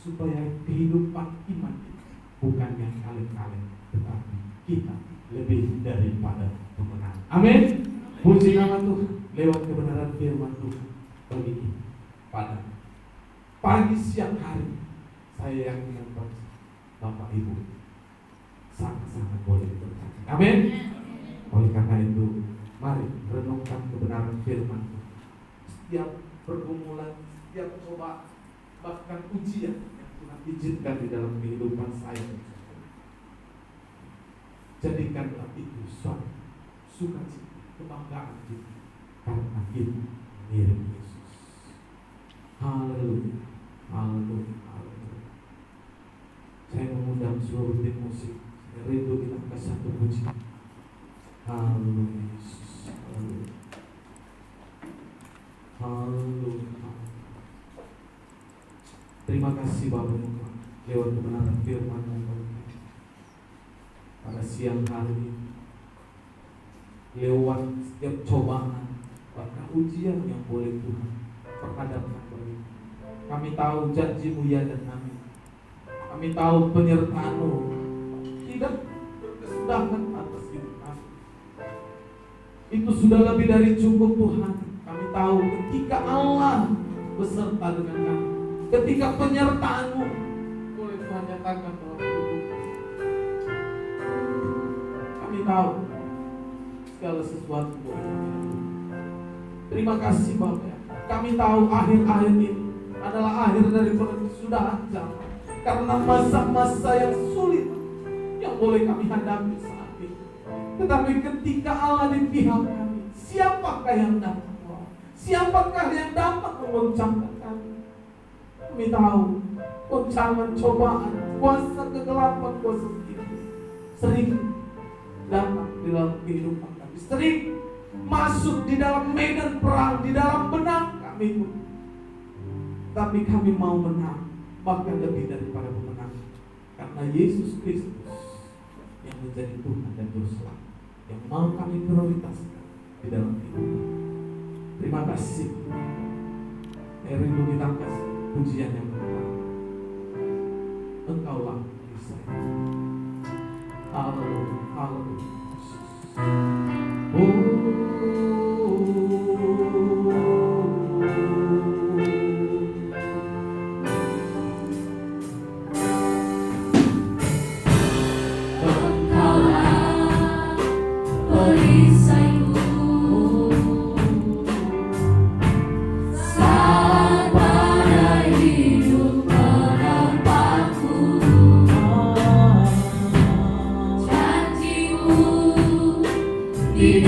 supaya kehidupan iman kita bukan yang kaleng-kaleng, tetapi kita lebih daripada pemenang. Amin. Puji nama Tuhan lewat kebenaran firman Tuhan bagi kita pada pagi siang hari. Saya yakin Bapak Ibu sangat-sangat boleh berkati. Amin. Oleh karena itu, mari renungkan kebenaran firman Tuhan. Setiap pergumulan, setiap coba, bahkan ujian yang Tuhan izinkan di dalam kehidupan saya, Jadikanlah itu suatu sukacita, kebanggaan kita karena kita mirip Yesus. Haleluya, haleluya, haleluya. Saya mengundang seluruh tim musik, saya rindu kita ke satu puji. Haleluya Yesus, haleluya, haleluya. Terima kasih Bapak lewat kebenaran firman-Mu pada siang hari ini, lewat setiap cobaan bahkan ujian yang boleh Tuhan perhadapkan bagi kami. Tahu janji-Mu ya dan amin. Kami tahu penyertaan-Mu tidak berkesudahan atas hidup kami. Itu sudah lebih dari cukup Tuhan. Kami tahu ketika Allah beserta dengan kami, ketika penyertaan-Mu boleh Tuhan nyatakan dalam hidup kami tahu segala sesuatu boleh kami lakukan. Terima kasih Bapak. Kami tahu akhir-akhir ini adalah akhir dari kesudahan zaman, karena masa-masa yang sulit yang boleh kami hadapi saat ini. Tetapi ketika Allah di pihak kami, siapakah yang dapat melawan? Siapakah yang dapat mengoncangkan kami? Kami tahu goncangan, cobaan, kuasa kegelapan, kuasa itu sering datang di dalam kehidupan kami, sering masuk di dalam medan perang, di dalam benang kami pun. Tapi kami mau menang, bahkan lebih daripada pemenang, karena Yesus Kristus yang menjadi Tuhan dan Juru Selamat, yang mau kami prioritaskan di dalam hidup. Terima kasih. Rindu kita kasih pujian yang benar. Engkaulah Kristus. Haleluya, haleluya. Di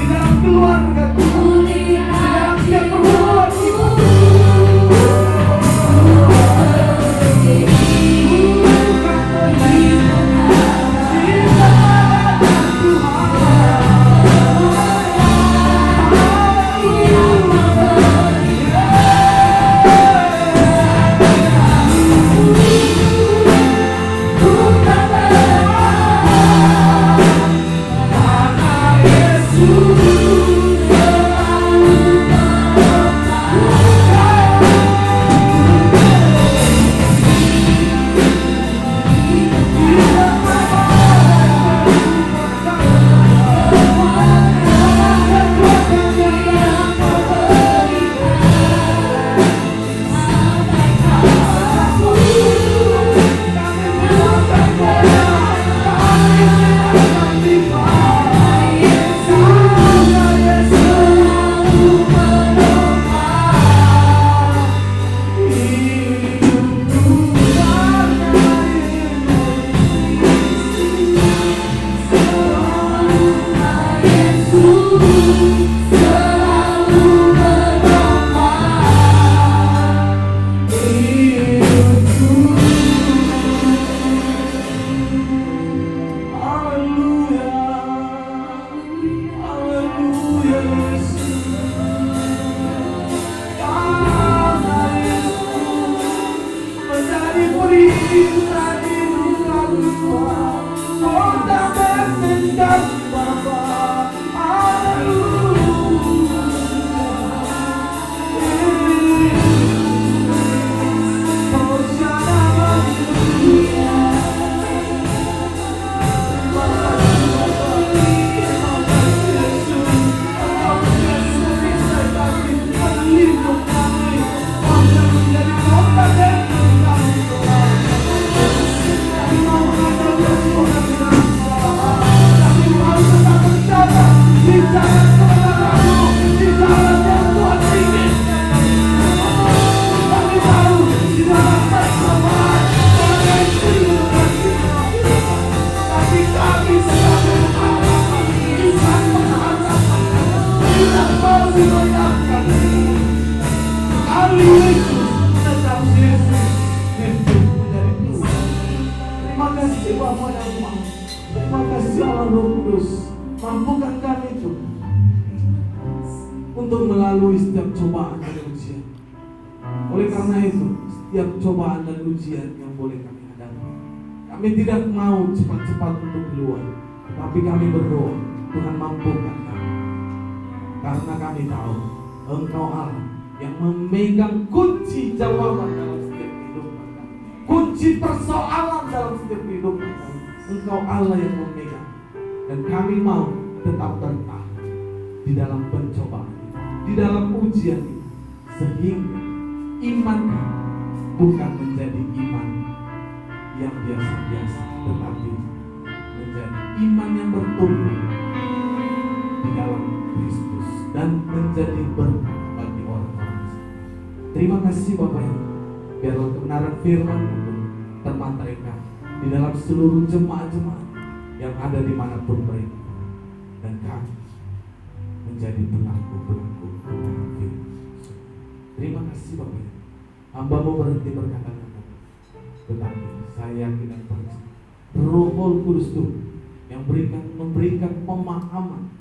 dalam keluarga Tuhan, di dalam setiap pergumulan kita, Roh Kudus, mampukan kami Tuhan untuk melalui setiap cobaan dan ujian. Oleh karena itu, setiap cobaan dan ujian yang boleh kami hadapi, kami tidak mau cepat-cepat untuk keluar, tapi kami berdoa, Tuhan mampukan kami. Karena kami tahu Engkau Allah yang memegang kunci jawaban dalam setiap kehidupan kami, kunci persoalan dalam setiap kehidupan kami. Engkau Allah yang memegang, dan kami mau tetap bertahan di dalam pencobaan, di dalam ujian ini, sehingga iman kami bukan menjadi iman yang biasa-biasa, tetapi menjadi iman yang bertumbuh di dalam Kristus dan menjadi berkat bagi orang-orang. Terima kasih Bapak Ibu, biarlah kebenaran firman itu terpatahkan di dalam seluruh jemaat-jemaat yang ada dimanapun mereka, dan kami menjadi pelaku-pelaku kebenaran firman. Terima kasih Bapak Ibu. Hamba-Mu berhenti berkata-kata, tetapi saya yakin dan percaya Roh Kudus itu yang memberikan pemahaman,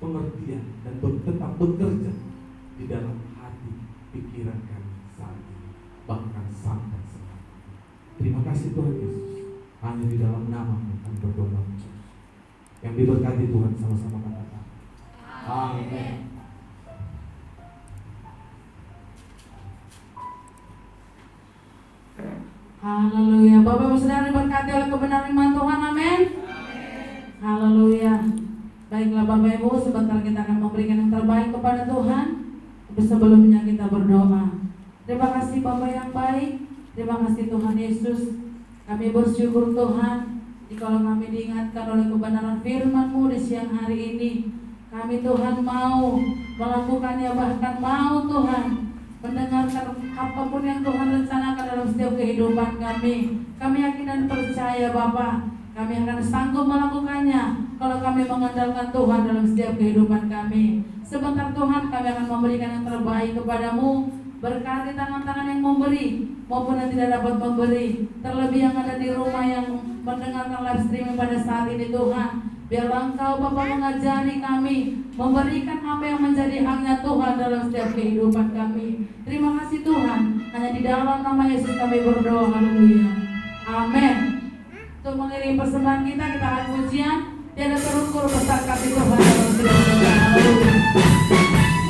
pengertian, dan tetap bekerja di dalam hati pikiran kami saat ini, bahkan sampai sekarang. Terima kasih Tuhan Yesus. Hanya di dalam nama-Mu kami berdoa. Yang diberkati Tuhan sama-sama katakan amin. Haleluya. Bapak Ibu Saudara diberkati oleh kebenaran iman Tuhan, amin. Haleluya. Baiklah Bapak Ibu, sebentar kita akan memberikan yang terbaik kepada Tuhan. Tapi sebelumnya kita berdoa. Terima kasih Bapak yang baik. Terima kasih Tuhan Yesus. Kami bersyukur Tuhan, jikalau kami diingatkan oleh kebenaran firman-Mu di siang hari ini, kami Tuhan mau melakukannya, bahkan mau Tuhan mendengarkan apapun yang Tuhan rencanakan dalam setiap kehidupan kami. Kami yakin dan percaya Bapa, kami akan sanggup melakukannya kalau kami mengandalkan Tuhan dalam setiap kehidupan kami. Sebentar Tuhan, kami akan memberikan yang terbaik kepadamu. Berkati tangan-tangan yang memberi maupun yang tidak dapat memberi, terlebih yang ada di rumah yang mendengarkan live streaming pada saat ini Tuhan. Biarlah Engkau Bapa mengajari kami, memberikan apa yang menjadi haknya Tuhan dalam setiap kehidupan kami. Terima kasih Tuhan. Hanya di dalam nama Yesus kami berdoa. Haleluya. Amin. Untuk mengiringi persembahan kita akan pujian tiada terukur besar kasih Tuhan dalam setiap kita. Haleluya. Dalam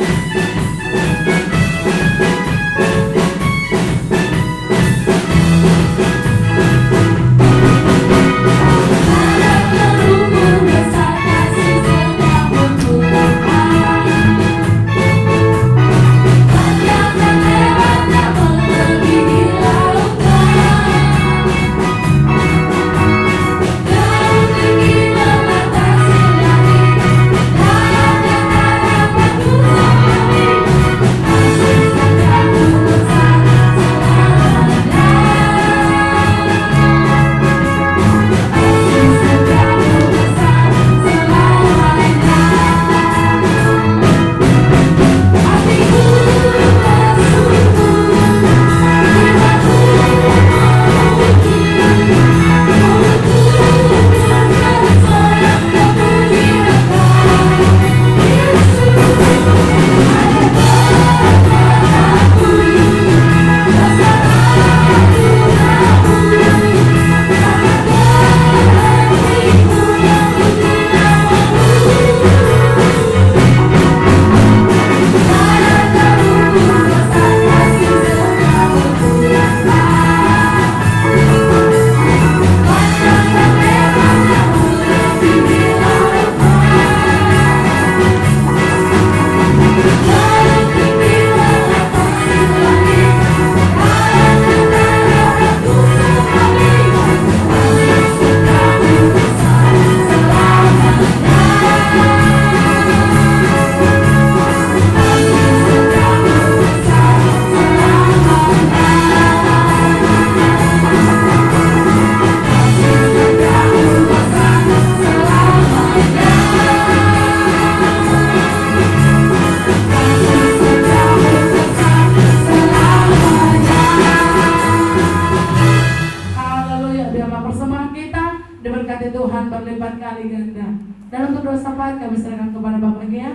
berdoa syafaat kami serahkan kepada Bapak lagi ya.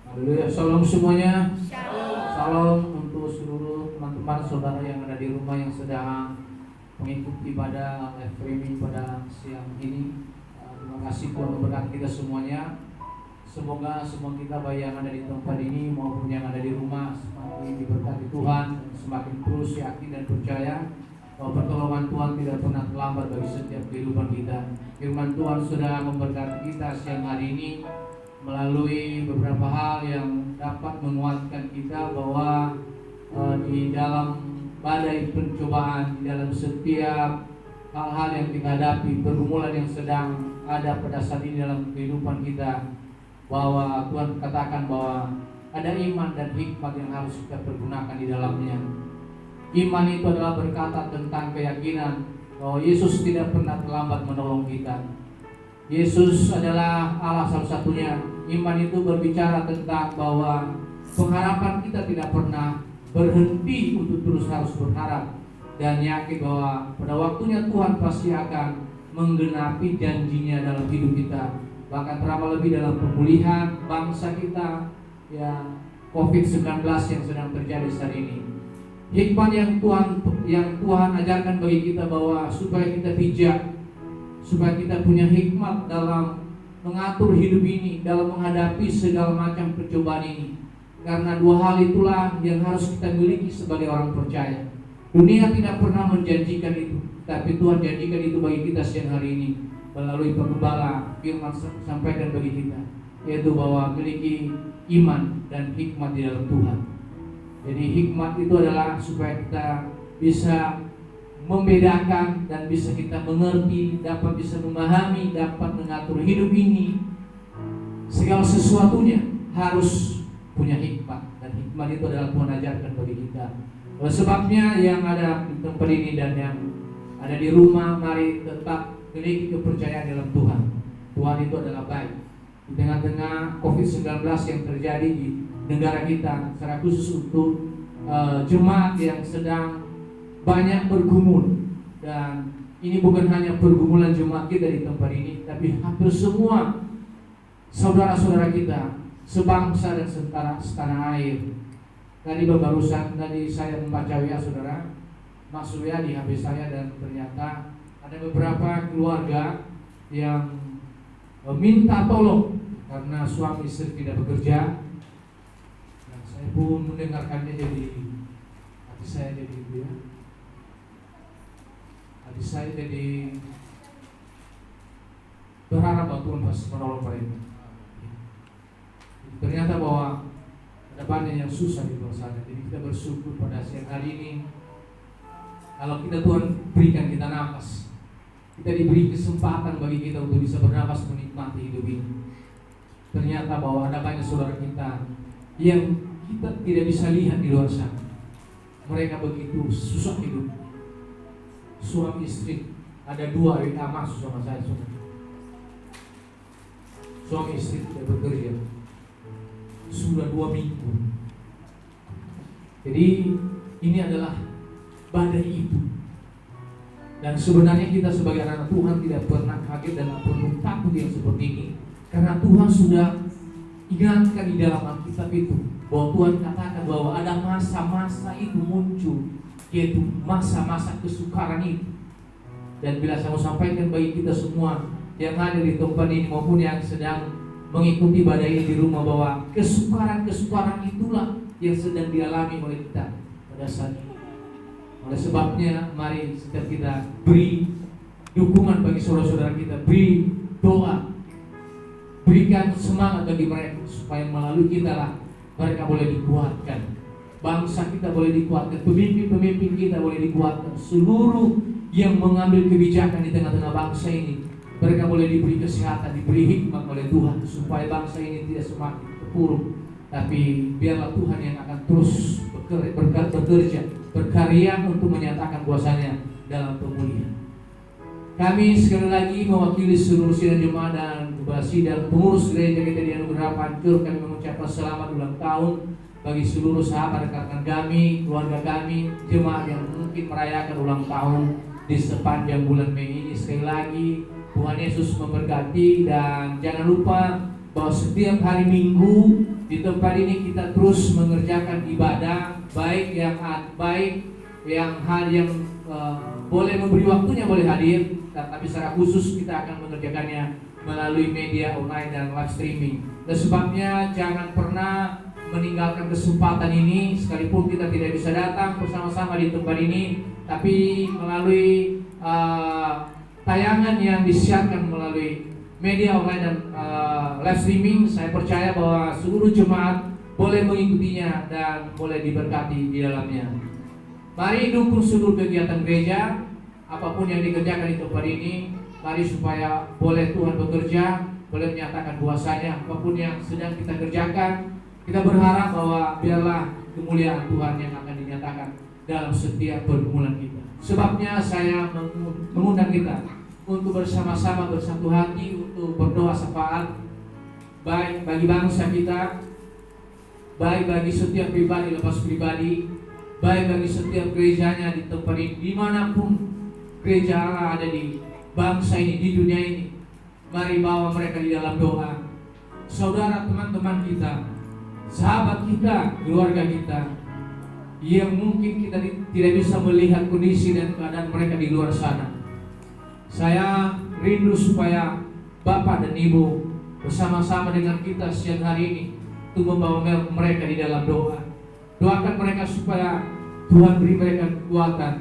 Haleluya, shalom semuanya. Shalom. Salam untuk seluruh teman-teman saudara yang ada di rumah yang sedang mengikuti pada live streaming pada siang ini. Terima kasih Tuhan memberkati kita semuanya. Semoga semua kita baik yang ada di tempat ini maupun yang ada di rumah semakin diberkati Tuhan, semakin terus yakin dan percaya bahwa pertolongan Tuhan tidak pernah terlambat bagi setiap kehidupan kita. Firman Tuhan sudah memberkati kita siang hari ini melalui beberapa hal yang dapat menguatkan kita bahwa di dalam badai pencobaan, di dalam setiap hal-hal yang kita hadapi, pergumulan yang sedang ada pada saat ini dalam kehidupan kita, bahwa Tuhan katakan bahwa ada iman dan hikmat yang harus kita pergunakan di dalamnya. Iman itu adalah berkata tentang keyakinan bahwa Yesus tidak pernah terlambat menolong kita. Yesus adalah Allah satu-satunya. Iman itu berbicara tentang bahwa pengharapan kita tidak pernah berhenti untuk terus harus berharap dan yakin bahwa pada waktunya Tuhan pasti akan menggenapi janjinya dalam hidup kita. Bahkan terlebih lebih dalam pemulihan bangsa kita ya COVID-19 yang sedang terjadi saat ini. Hikmat yang Tuhan ajarkan bagi kita bahwa supaya kita bijak, supaya kita punya hikmat dalam mengatur hidup ini, dalam menghadapi segala macam percobaan ini. Karena dua hal itulah yang harus kita miliki sebagai orang percaya. Dunia tidak pernah menjanjikan itu, tapi Tuhan janjikan itu bagi kita siang hari ini melalui penggembala firman sampaikan bagi kita, yaitu bahwa miliki iman dan hikmat di dalam Tuhan. Jadi hikmat itu adalah supaya kita bisa membedakan dan bisa kita mengerti, dapat bisa memahami, dapat mengatur hidup ini. Segala sesuatunya harus punya hikmat, dan hikmat itu adalah Tuhan ajarkan bagi kita. Oleh sebabnya yang ada di tempat ini dan yang ada di rumah, mari tetap memiliki kepercayaan dalam Tuhan. Tuhan itu adalah baik. Di tengah-tengah COVID-19 yang terjadi di negara kita, secara khusus untuk jemaat yang sedang banyak bergumul, dan ini bukan hanya pergumulan jemaat kita di tempat ini, tapi hampir semua saudara-saudara kita sebangsa dan setanah air. Tadi barusan saya membaca WA saudara, masuk WA di HP saya, dan ternyata ada beberapa keluarga yang minta tolong karena suami istri tidak bekerja. Dan saya pun mendengarkannya, jadi hati saya jadi saya jadi berharap bahwa Tuhan pasti menolong mereka. Ternyata bahwa ada banyak yang susah di luar sana. Jadi kita bersyukur pada siang hari ini, kalau Tuhan berikan kita nafas, kita diberi kesempatan bagi kita untuk bisa bernafas menikmati hidup ini. Ternyata bahwa ada banyak saudara kita yang kita tidak bisa lihat di luar sana. Mereka begitu susah hidup. Suami istri, ada dua WA masuk sama saya. Suami istri tidak bekerja sudah 2 minggu. Jadi ini adalah badai itu. Dan sebenarnya kita sebagai anak Tuhan tidak pernah kaget dan tidak perlu takut yang seperti ini, karena Tuhan sudah ingatkan di dalam Alkitab itu bahwa Tuhan katakan bahwa ada masa-masa itu muncul, yaitu masa-masa kesukaran itu. Dan bila saya mau sampaikan bagi kita semua yang ada di tempat ini maupun yang sedang mengikuti badai ini di rumah, bahwa kesukaran-kesukaran itulah yang sedang dialami oleh kita pada saat ini. Oleh sebabnya mari setiap kita beri dukungan bagi saudara-saudara kita, beri doa, berikan semangat bagi mereka supaya melalui kita lah mereka boleh dikuatkan, bangsa kita boleh dikuatkan, pemimpin-pemimpin kita boleh dikuatkan, seluruh yang mengambil kebijakan di tengah-tengah bangsa ini mereka boleh diberi kesehatan, diberi hikmat oleh Tuhan supaya bangsa ini tidak semakin terpuruk, tapi biarlah Tuhan yang akan terus bekerja, berkarya untuk menyatakan kuasanya dalam pemulihan. Kami sekali lagi mewakili seluruh sidang jemaat dan bupati dan pengurus gereja kita di Anugerah Pancur, kami mengucapkan selamat ulang tahun bagi seluruh sahabat rekan kami, keluarga kami, jemaat yang mungkin merayakan ulang tahun di sepanjang bulan Mei ini. Sekali lagi Tuhan Yesus memberkati, dan jangan lupa bahwa setiap hari Minggu di tempat ini kita terus mengerjakan ibadah, baik yang hal yang boleh memberi waktunya boleh hadir, tapi secara khusus kita akan mengerjakannya melalui media online dan live streaming. Dan sebabnya jangan pernah meninggalkan kesempatan ini, sekalipun kita tidak bisa datang bersama-sama di tempat ini, tapi melalui tayangan yang disiarkan melalui media online dan live streaming, saya percaya bahwa seluruh jemaat boleh mengikutinya dan boleh diberkati di dalamnya. Mari dukung seluruh kegiatan gereja, apapun yang dikerjakan di tempat ini. Mari supaya boleh Tuhan bekerja, boleh menyatakan kuasanya. Apapun yang sedang kita kerjakan, kita berharap bahwa biarlah kemuliaan Tuhan yang akan dinyatakan dalam setiap pergumulan kita. Sebabnya saya mengundang kita untuk bersama-sama bersatu hati untuk berdoa syafaat, baik bagi bangsa kita, baik bagi setiap pribadi lepas pribadi, baik bagi setiap gerejanya di tempat ini, dimanapun gereja Allah ada di bangsa ini, di dunia ini. Mari bawa mereka di dalam doa. Saudara, teman-teman kita, sahabat kita, keluarga kita, yang mungkin kita tidak bisa melihat kondisi dan keadaan mereka di luar sana. Saya rindu supaya Bapak dan Ibu bersama-sama dengan kita siang hari ini untuk membawa mereka di dalam doa. Doakan mereka supaya Tuhan beri mereka kekuatan,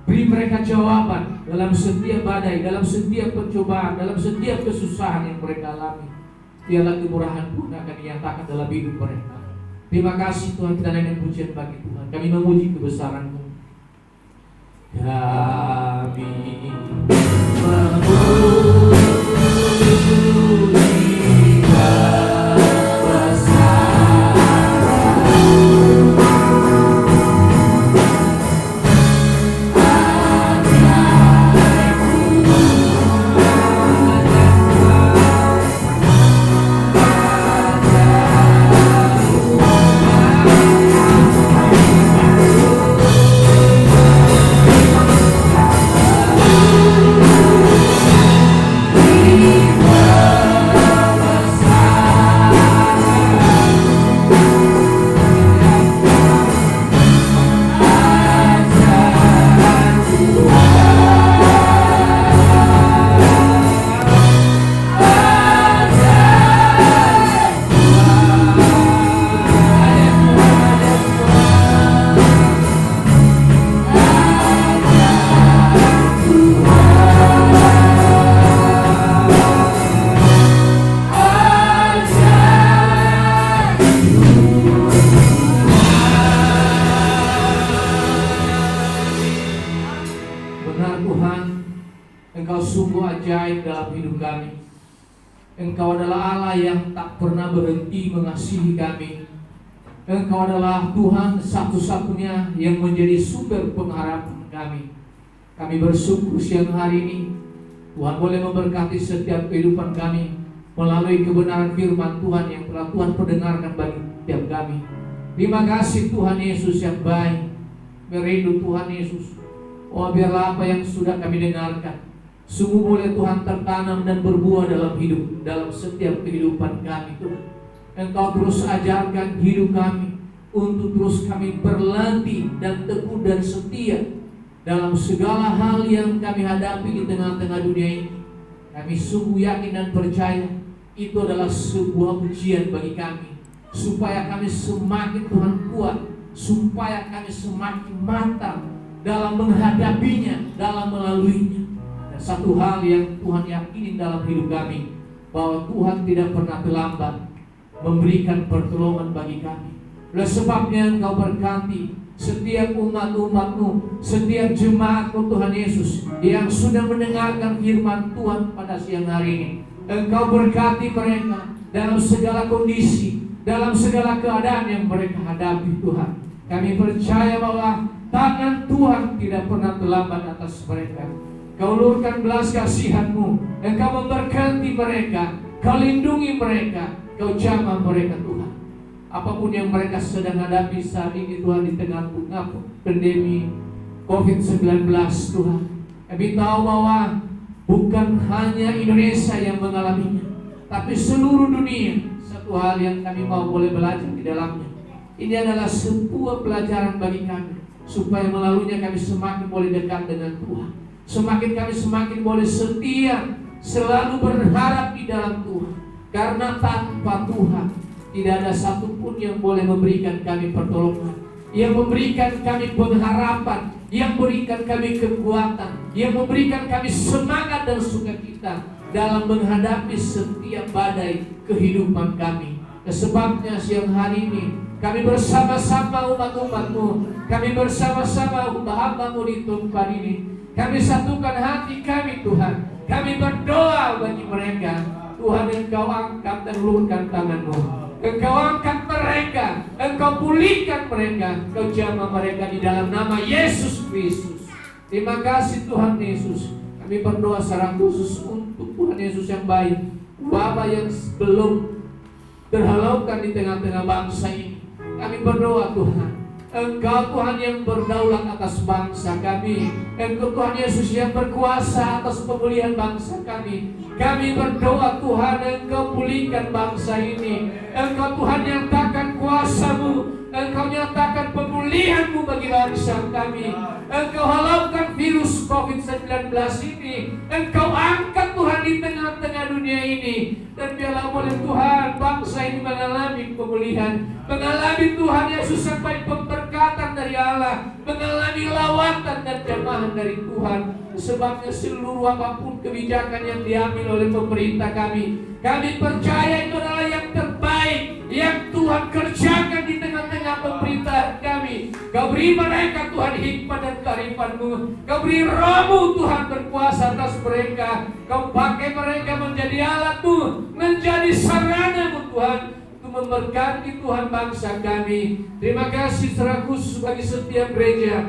beri mereka jawaban dalam setiap badai, dalam setiap pencobaan, dalam setiap kesusahan yang mereka alami. Biarlah kemurahan Tuhan akan dinyatakan dalam hidup mereka. Terima kasih Tuhan, kita naikkan pujian bagi Tuhan. Kami memuji kebesaran-Mu. Kami Engkau adalah Allah yang tak pernah berhenti mengasihi kami. Engkau adalah Tuhan satu-satunya yang menjadi sumber pengharapan kami. Kami bersyukur siang hari ini Tuhan boleh memberkati setiap kehidupan kami melalui kebenaran firman Tuhan yang telah Tuhan perdengarkan bagi setiap kami. Terima kasih Tuhan Yesus yang baik. Merindu Tuhan Yesus. Oh, biarlah apa yang sudah kami dengarkan sungguh boleh Tuhan tertanam dan berbuah dalam hidup, dalam setiap kehidupan kami Tuhan. Engkau terus ajarkan hidup kami untuk terus kami berlatih dan teguh dan setia dalam segala hal yang kami hadapi di tengah-tengah dunia ini. Kami sungguh yakin dan percaya itu adalah sebuah ujian bagi kami, supaya kami semakin Tuhan kuat, supaya kami semakin matang dalam menghadapinya, dalam melaluinya. Satu hal yang Tuhan yakinin dalam hidup kami, bahwa Tuhan tidak pernah terlambat memberikan pertolongan bagi kami. Oleh sebabnya Engkau berkati setiap umat-umat-Mu, setiap jemaat-Mu Tuhan Yesus yang sudah mendengarkan firman Tuhan pada siang hari ini. Engkau berkati mereka dalam segala kondisi, dalam segala keadaan yang mereka hadapi Tuhan. Kami percaya bahwa tangan Tuhan tidak pernah terlambat atas mereka. Kau ulurkan belas kasihan-Mu, Engkau memberkati mereka, Kau lindungi mereka, Kau jamah mereka Tuhan. Apapun yang mereka sedang hadapi saat ini Tuhan, di tengah pandemi COVID-19 Tuhan, Kami tahu bahwa bukan hanya Indonesia yang mengalaminya, tapi seluruh dunia. Satu hal yang kami mau boleh belajar di dalamnya, ini adalah sebuah pelajaran bagi kami, supaya melaluinya kami semakin boleh dekat dengan Tuhan. Semakin boleh setia, selalu berharap di dalam Tuhan. Karena tanpa Tuhan tidak ada satupun yang boleh memberikan kami pertolongan, yang memberikan kami pengharapan, yang memberikan kami kekuatan, yang memberikan kami semangat dan sukacita dalam menghadapi setiap badai kehidupan kami. Sebabnya siang hari ini kami bersama-sama umat-umat-Mu, kami bersama-sama hamba-hamba-Mu di tempat ini, kami satukan hati kami Tuhan. Kami berdoa bagi mereka. Tuhan, Engkau angkat dan ulurkan tangan-Mu, Engkau angkat mereka, Engkau pulihkan mereka, Engkau jamah mereka di dalam nama Yesus Kristus. Terima kasih Tuhan Yesus. Kami berdoa secara khusus untuk Tuhan Yesus yang baik, Bapa yang belum terhalaukan di tengah-tengah bangsa ini. Kami berdoa Tuhan, Engkau Tuhan yang berdaulat atas bangsa kami, Engkau Tuhan Yesus yang berkuasa atas pemulihan bangsa kami. Kami berdoa Tuhan, Engkau pulihkan bangsa ini. Engkau Tuhan nyatakan kuasa-Mu, Engkau nyatakan pemulihan-Mu bagi bangsa kami. Engkau halaukan virus COVID-19 ini, Engkau angkat Tuhan di tengah-tengah dunia ini. Dan biarlah boleh Tuhan bangsa ini mengalami pemulihan, mengalami Tuhan Yesus sampai pemberkatan dari Allah, mengalami lawatan dan jamahan dari Tuhan. Sebabnya seluruh apapun kebijakan yang diambil oleh pemerintah kami percaya itu adalah yang terbaik yang Tuhan kerjakan di tengah-tengah pemerintahan kami. Kau beri mereka Tuhan hikmat dan kearifan-Mu, Kau beri Roh-Mu Tuhan berkuasa atas mereka. Kau pakai mereka menjadi alat-Mu, menjadi sarana-Mu Tuhan, untuk memberkati Tuhan bangsa kami. Terima kasih secara khusus bagi setiap gereja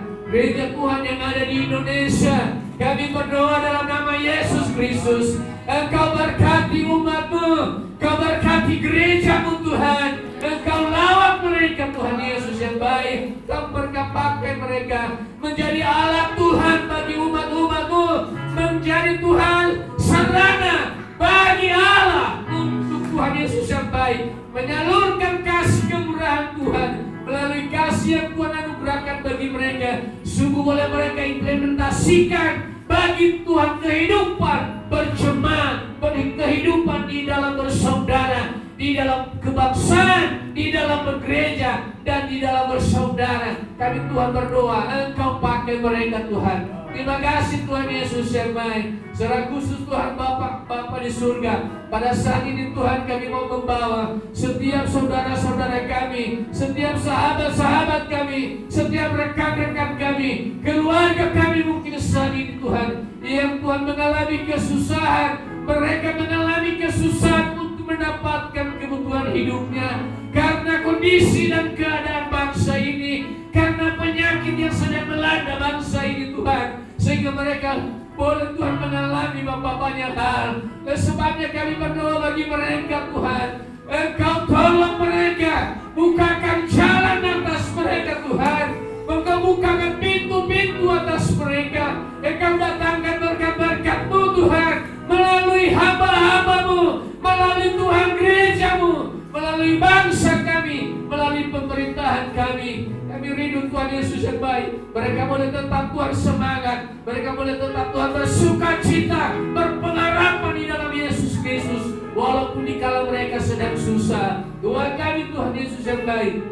Tuhan yang ada di Indonesia. Kami berdoa dalam nama Yesus Kristus, Engkau berkati umat-Mu, Kau berkati gereja-Mu Tuhan. Engkau lawat mereka Tuhan Yesus yang baik. Kau pakai mereka menjadi alat Tuhan bagi umat-umat-Mu, menjadi Tuhan sarana bagi Allah untuk Tuhan Yesus yang baik, menyalurkan kasih kemurahan Tuhan melalui kasih yang Tuhan anugerahkan bagi mereka. Sungguh boleh mereka implementasikan bagi Tuhan kehidupan berjemaat, kehidupan di dalam bersaudara, di dalam kebangsaan, di dalam bergereja, dan di dalam bersaudara. Kami Tuhan berdoa, Engkau pakai mereka Tuhan. Terima kasih Tuhan Yesus yang baik. Secara khusus Tuhan Bapa di surga, pada saat ini Tuhan kami mau membawa setiap saudara-saudara kami, setiap sahabat-sahabat kami, setiap rekan-rekan kami, keluarga kami mungkin saat ini Tuhan, yang Tuhan mengalami kesusahan. Mereka mengalami kesusahan untuk mendapatkan kebutuhan hidupnya karena kondisi dan keadaan bangsa ini, karena penyakit yang sedang melanda bangsa ini Tuhan, sehingga mereka boleh Tuhan mengalami banyak hal. Sebabnya kami berdoa bagi mereka Tuhan, Engkau tolong mereka, bukakan jalan atas mereka Tuhan, Engkau bukakan pintu-pintu atas mereka. Engkau datangkan berkat-berkat-Mu Tuhan melalui hamba-hamba-Mu, melalui Tuhan gereja-Mu, melalui bangsa kami, melalui pemerintahan kami. Kami rindu Tuhan Yesus yang baik. Mereka boleh tetap Tuhan semangat, mereka boleh tetap Tuhan bersukacita, berpengharapan di dalam Yesus Kristus, walaupun dikala mereka sedang susah. Tuhan kami Tuhan Yesus yang baik,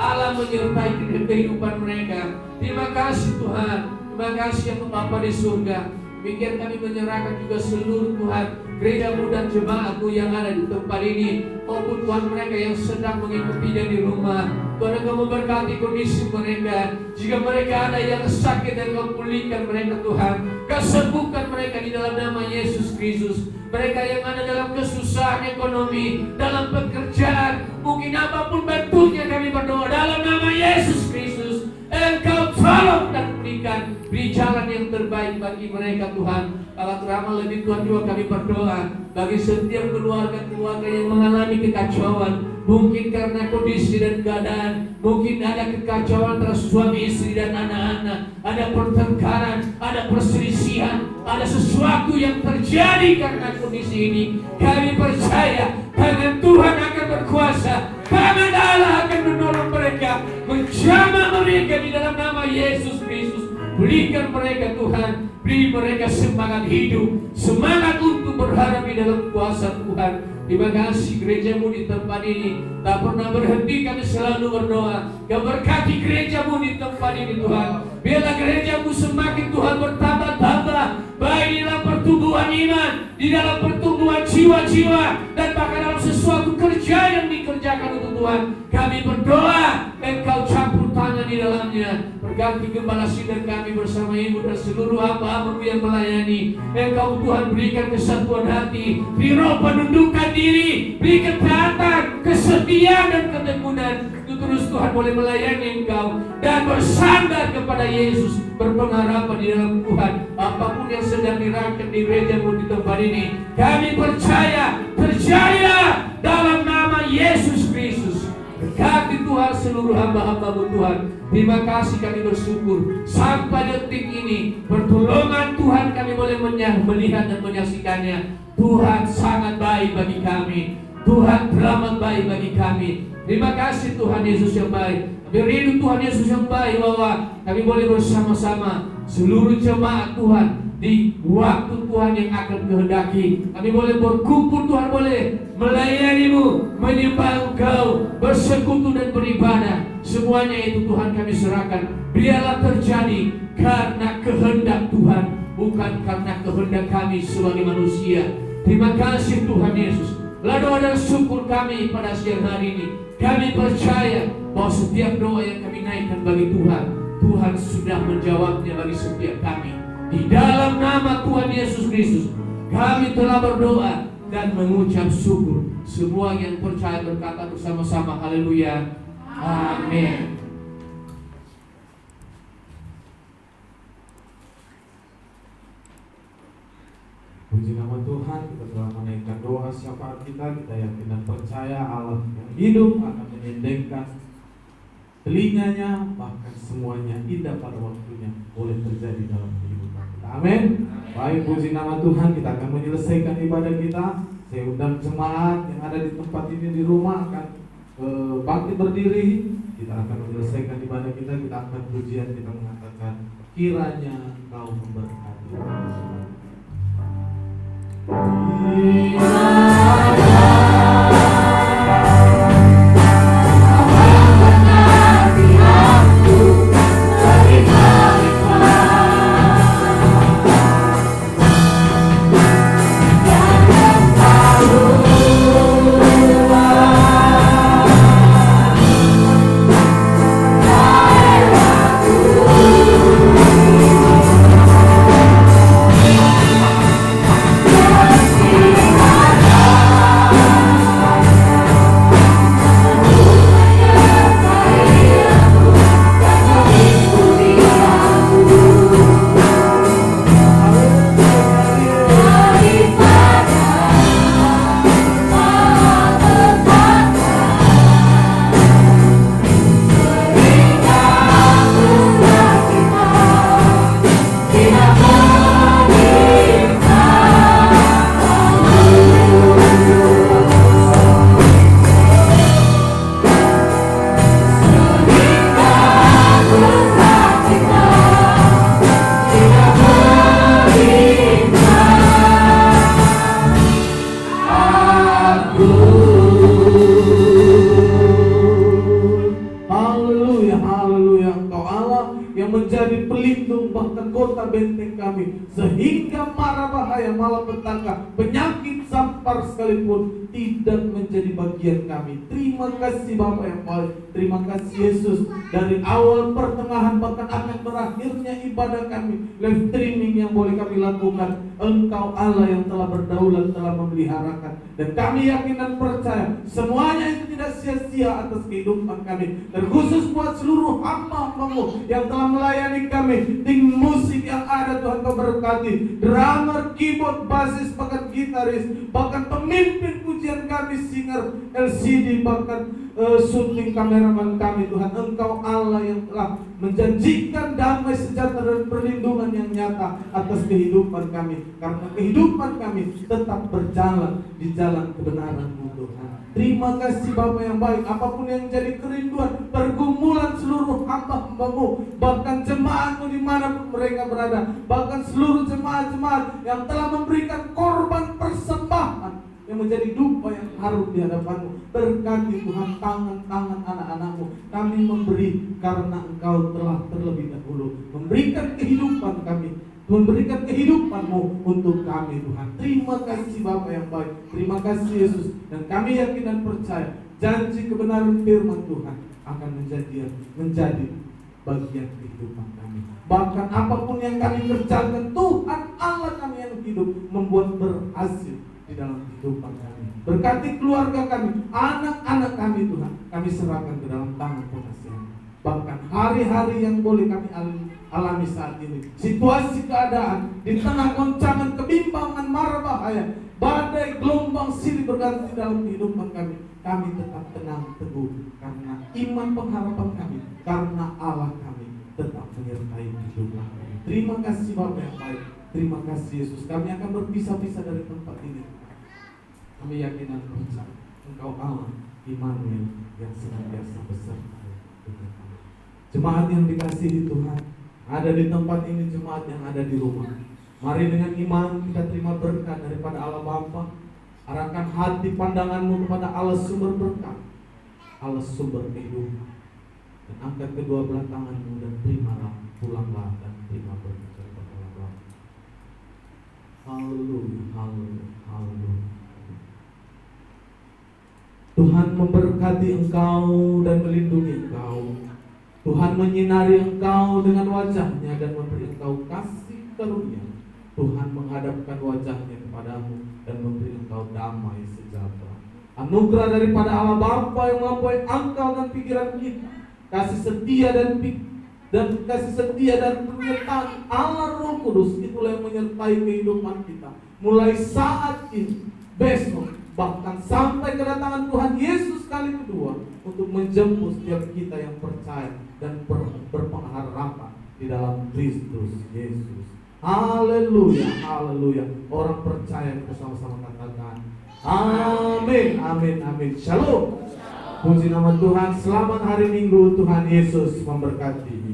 Allah menyertai kehidupan mereka. Terima kasih Tuhan, terima kasih yang Bapa di surga. Demikian kami menyerahkan juga seluruh Tuhan gereja-Mu dan jemaat-Mu yang ada di tempat ini, maupun Tuhan mereka yang sedang mengikuti di rumah. Tuhan, Engkau memberkati kondisi mereka. Jika mereka ada yang sakit, Engkau pulihkan mereka Tuhan, Kau sembuhkan mereka di dalam nama Yesus Kristus. Mereka yang ada dalam kesusahan ekonomi, dalam pekerjaan, mungkin apapun bentuknya, kami berdoa dalam nama Yesus Kristus, Engkau tolong dan pulihkan. beri jalan yang terbaik bagi mereka Tuhan. Kalau terama lebih Tuhan juga kami berdoa bagi setiap keluarga-keluarga yang mengalami kekacauan, mungkin karena kondisi dan keadaan, mungkin ada kekacauan antara suami istri dan anak-anak, ada pertengkaran, ada perselisihan, ada sesuatu yang terjadi karena kondisi ini. Kami percaya tangan Tuhan akan berkuasa, tangan Allah akan menolong mereka, menjamah mereka di dalam nama Yesus Kristus. Berikan mereka Tuhan, beri mereka semangat hidup, semangat untuk berharap di dalam kuasa Tuhan. Terima kasih gerejamu di tempat ini, tak pernah berhenti kami selalu berdoa. Kau berkati gerejamu di tempat ini Tuhan. Biarlah gerejamu semakin Tuhan bertambah-tambah, baik di dalam pertumbuhan iman, di dalam pertumbuhan jiwa-jiwa, dan bahkan dalam sesuatu kerja yang dikerjakan untuk Tuhan. Kami berdoa, Engkau campur tangan di dalamnya. Berganti gembala sidang kami bersama Ibu dan seluruh hamba-Hamba yang melayani. Engkau Tuhan berikan kesatuan hati, beri roh penundukan diri, beri ketaatan, kesetiaan dan ketekunan. Terus Tuhan boleh melayani Engkau dan bersandar kepada Yesus, berpengharapan di dalam Tuhan. Apapun yang sedang dirancang di gerejamu di tempat ini, kami percaya terjaya dalam nama Yesus Kristus. Berkati Tuhan seluruh hamba-hamba-Mu Tuhan. Terima kasih, kami bersyukur sampai detik ini pertolongan Tuhan kami boleh melihat dan menyaksikannya. Tuhan sangat baik bagi kami, Tuhan teramat baik bagi kami. Terima kasih Tuhan Yesus yang baik. Kami rindu Tuhan Yesus yang baik bahwa kami boleh bersama-sama seluruh jemaat Tuhan di waktu Tuhan yang akan kehendaki. Kami boleh berkumpul, Tuhan boleh melayani-Mu, menyembah Engkau, bersekutu dan beribadah. Semuanya itu Tuhan kami serahkan. Biarlah terjadi karena kehendak Tuhan, bukan karena kehendak kami sebagai manusia. Terima kasih Tuhan Yesus. Lalu ada syukur kami pada siang hari ini. Kami percaya bahwa setiap doa yang kami naikkan bagi Tuhan, Tuhan sudah menjawabnya bagi setiap kami. Di dalam nama Tuhan Yesus Kristus, kami telah berdoa dan mengucap syukur. Semua yang percaya berkata bersama-sama, haleluya, amin. Puji nama Tuhan, kita telah menaikkan doa syafaat kita yakin dan percaya Allah yang hidup akan menyendengkan telinganya, bahkan semuanya indah pada waktunya boleh terjadi dalam kehidupan kita. Amin. Baik, puji nama Tuhan, kita akan menyelesaikan ibadah kita. Saya undang jemaat yang ada di tempat ini di rumah akan bangkit berdiri. Kita akan menyelesaikan ibadah kita. Kita akan pujian, kita mengatakan kiranya Engkau memberkati. Sehingga mara bahaya, malapetaka, penyakit sampai terdampar sekalipun tidak menjadi bagian kami. Terima kasih Bapa yang baik. Terima kasih Yesus. Dari awal, pertengahan, bahkan akan berakhirnya ibadah kami, live streaming yang boleh kami lakukan, Engkau Allah yang telah berdaulat, telah memeliharakan. Dan kami yakin dan percaya semuanya itu tidak sia-sia atas kehidupan kami. Terkhusus buat seluruh hamba-Mu yang telah melayani kami, tim musik yang ada Tuhan Kau berkati, drummer, keyboard, basis, bahkan gitaris, bahkan pemimpin pujian kami, singer, LCD, bahkan syuting kameraman kami. Tuhan, Engkau Allah yang telah menjanjikan damai sejahtera dan perlindungan yang nyata atas kehidupan kami, karena kehidupan kami tetap berjalan di jalan kebenaran-Mu Tuhan. Terima kasih Bapa yang baik. Apapun yang jadi kerinduan, pergumulan seluruh hamba-Mu, bahkan jemaat-Mu dimanapun mereka berada, bahkan seluruh jemaat-jemaat yang telah memberikan korban persembahan yang menjadi dupa yang harum di hadapan-Mu, berkati Tuhan tangan-tangan anak-anak-Mu. Kami memberi karena Engkau telah terlebih dahulu memberikan kehidupan kami, memberikan kehidupan-Mu untuk kami Tuhan. Terima kasih Bapa yang baik. Terima kasih Yesus. Dan kami yakin dan percaya janji kebenaran firman Tuhan akan menjadi bagian kehidupan kami. Bahkan apapun yang kami kerjakan, Tuhan Allah kami yang hidup membuat berhasil di dalam kehidupan kami. Berkati keluarga kami, anak-anak kami Tuhan, kami serahkan ke dalam tangan pengasihan. Bahkan hari-hari yang boleh kami alami saat ini, situasi keadaan di tengah goncangan, kebimbangan, mara bahaya, badai, gelombang silih berganti dalam kehidupan kami, kami tetap tenang teguh karena iman pengharapan kami, karena Allah kami tetap menyertai kehidupan kami. Terima kasih Bapa yang baik. Terima kasih Yesus. Kami akan berpisah-pisah dari tempat ini. Kami yakin dan percaya Engkau Allah Immanuel yang senantiasa beserta dengan kami. Jemaat yang dikasihi Tuhan, ada di tempat ini, jemaat yang ada di rumah, mari dengan iman kita terima berkat daripada Allah Bapa. Arahkan hati pandanganmu kepada Allah sumber berkat, Allah sumber kehidupan, dan angkat kedua belah tanganmu dan terimalah, pulanglah dan terima berkat daripada Allah Bapa. Haleluya, haleluya, haleluya. Tuhan memberkati engkau dan melindungi engkau. Tuhan menyinari engkau dengan wajahnya dan memberi engkau kasih karunia. Tuhan menghadapkan wajahnya kepadamu dan memberi engkau damai sejahtera. Anugerah daripada Allah Bapa yang melampaui akal dan pikiran kita, kasih setia dan penyertaan Allah Roh Kudus, itulah yang menyertai kehidupan kita mulai saat ini, besok, bahkan sampai kedatangan Tuhan Yesus kali kedua untuk menjemput setiap kita yang percaya dan berpengharapan di dalam Kristus Yesus. Haleluya, haleluya. Orang percaya kita sama-sama katakan amin, amin, amin. Shalom. Puji nama Tuhan. Selamat hari Minggu. Tuhan Yesus memberkati.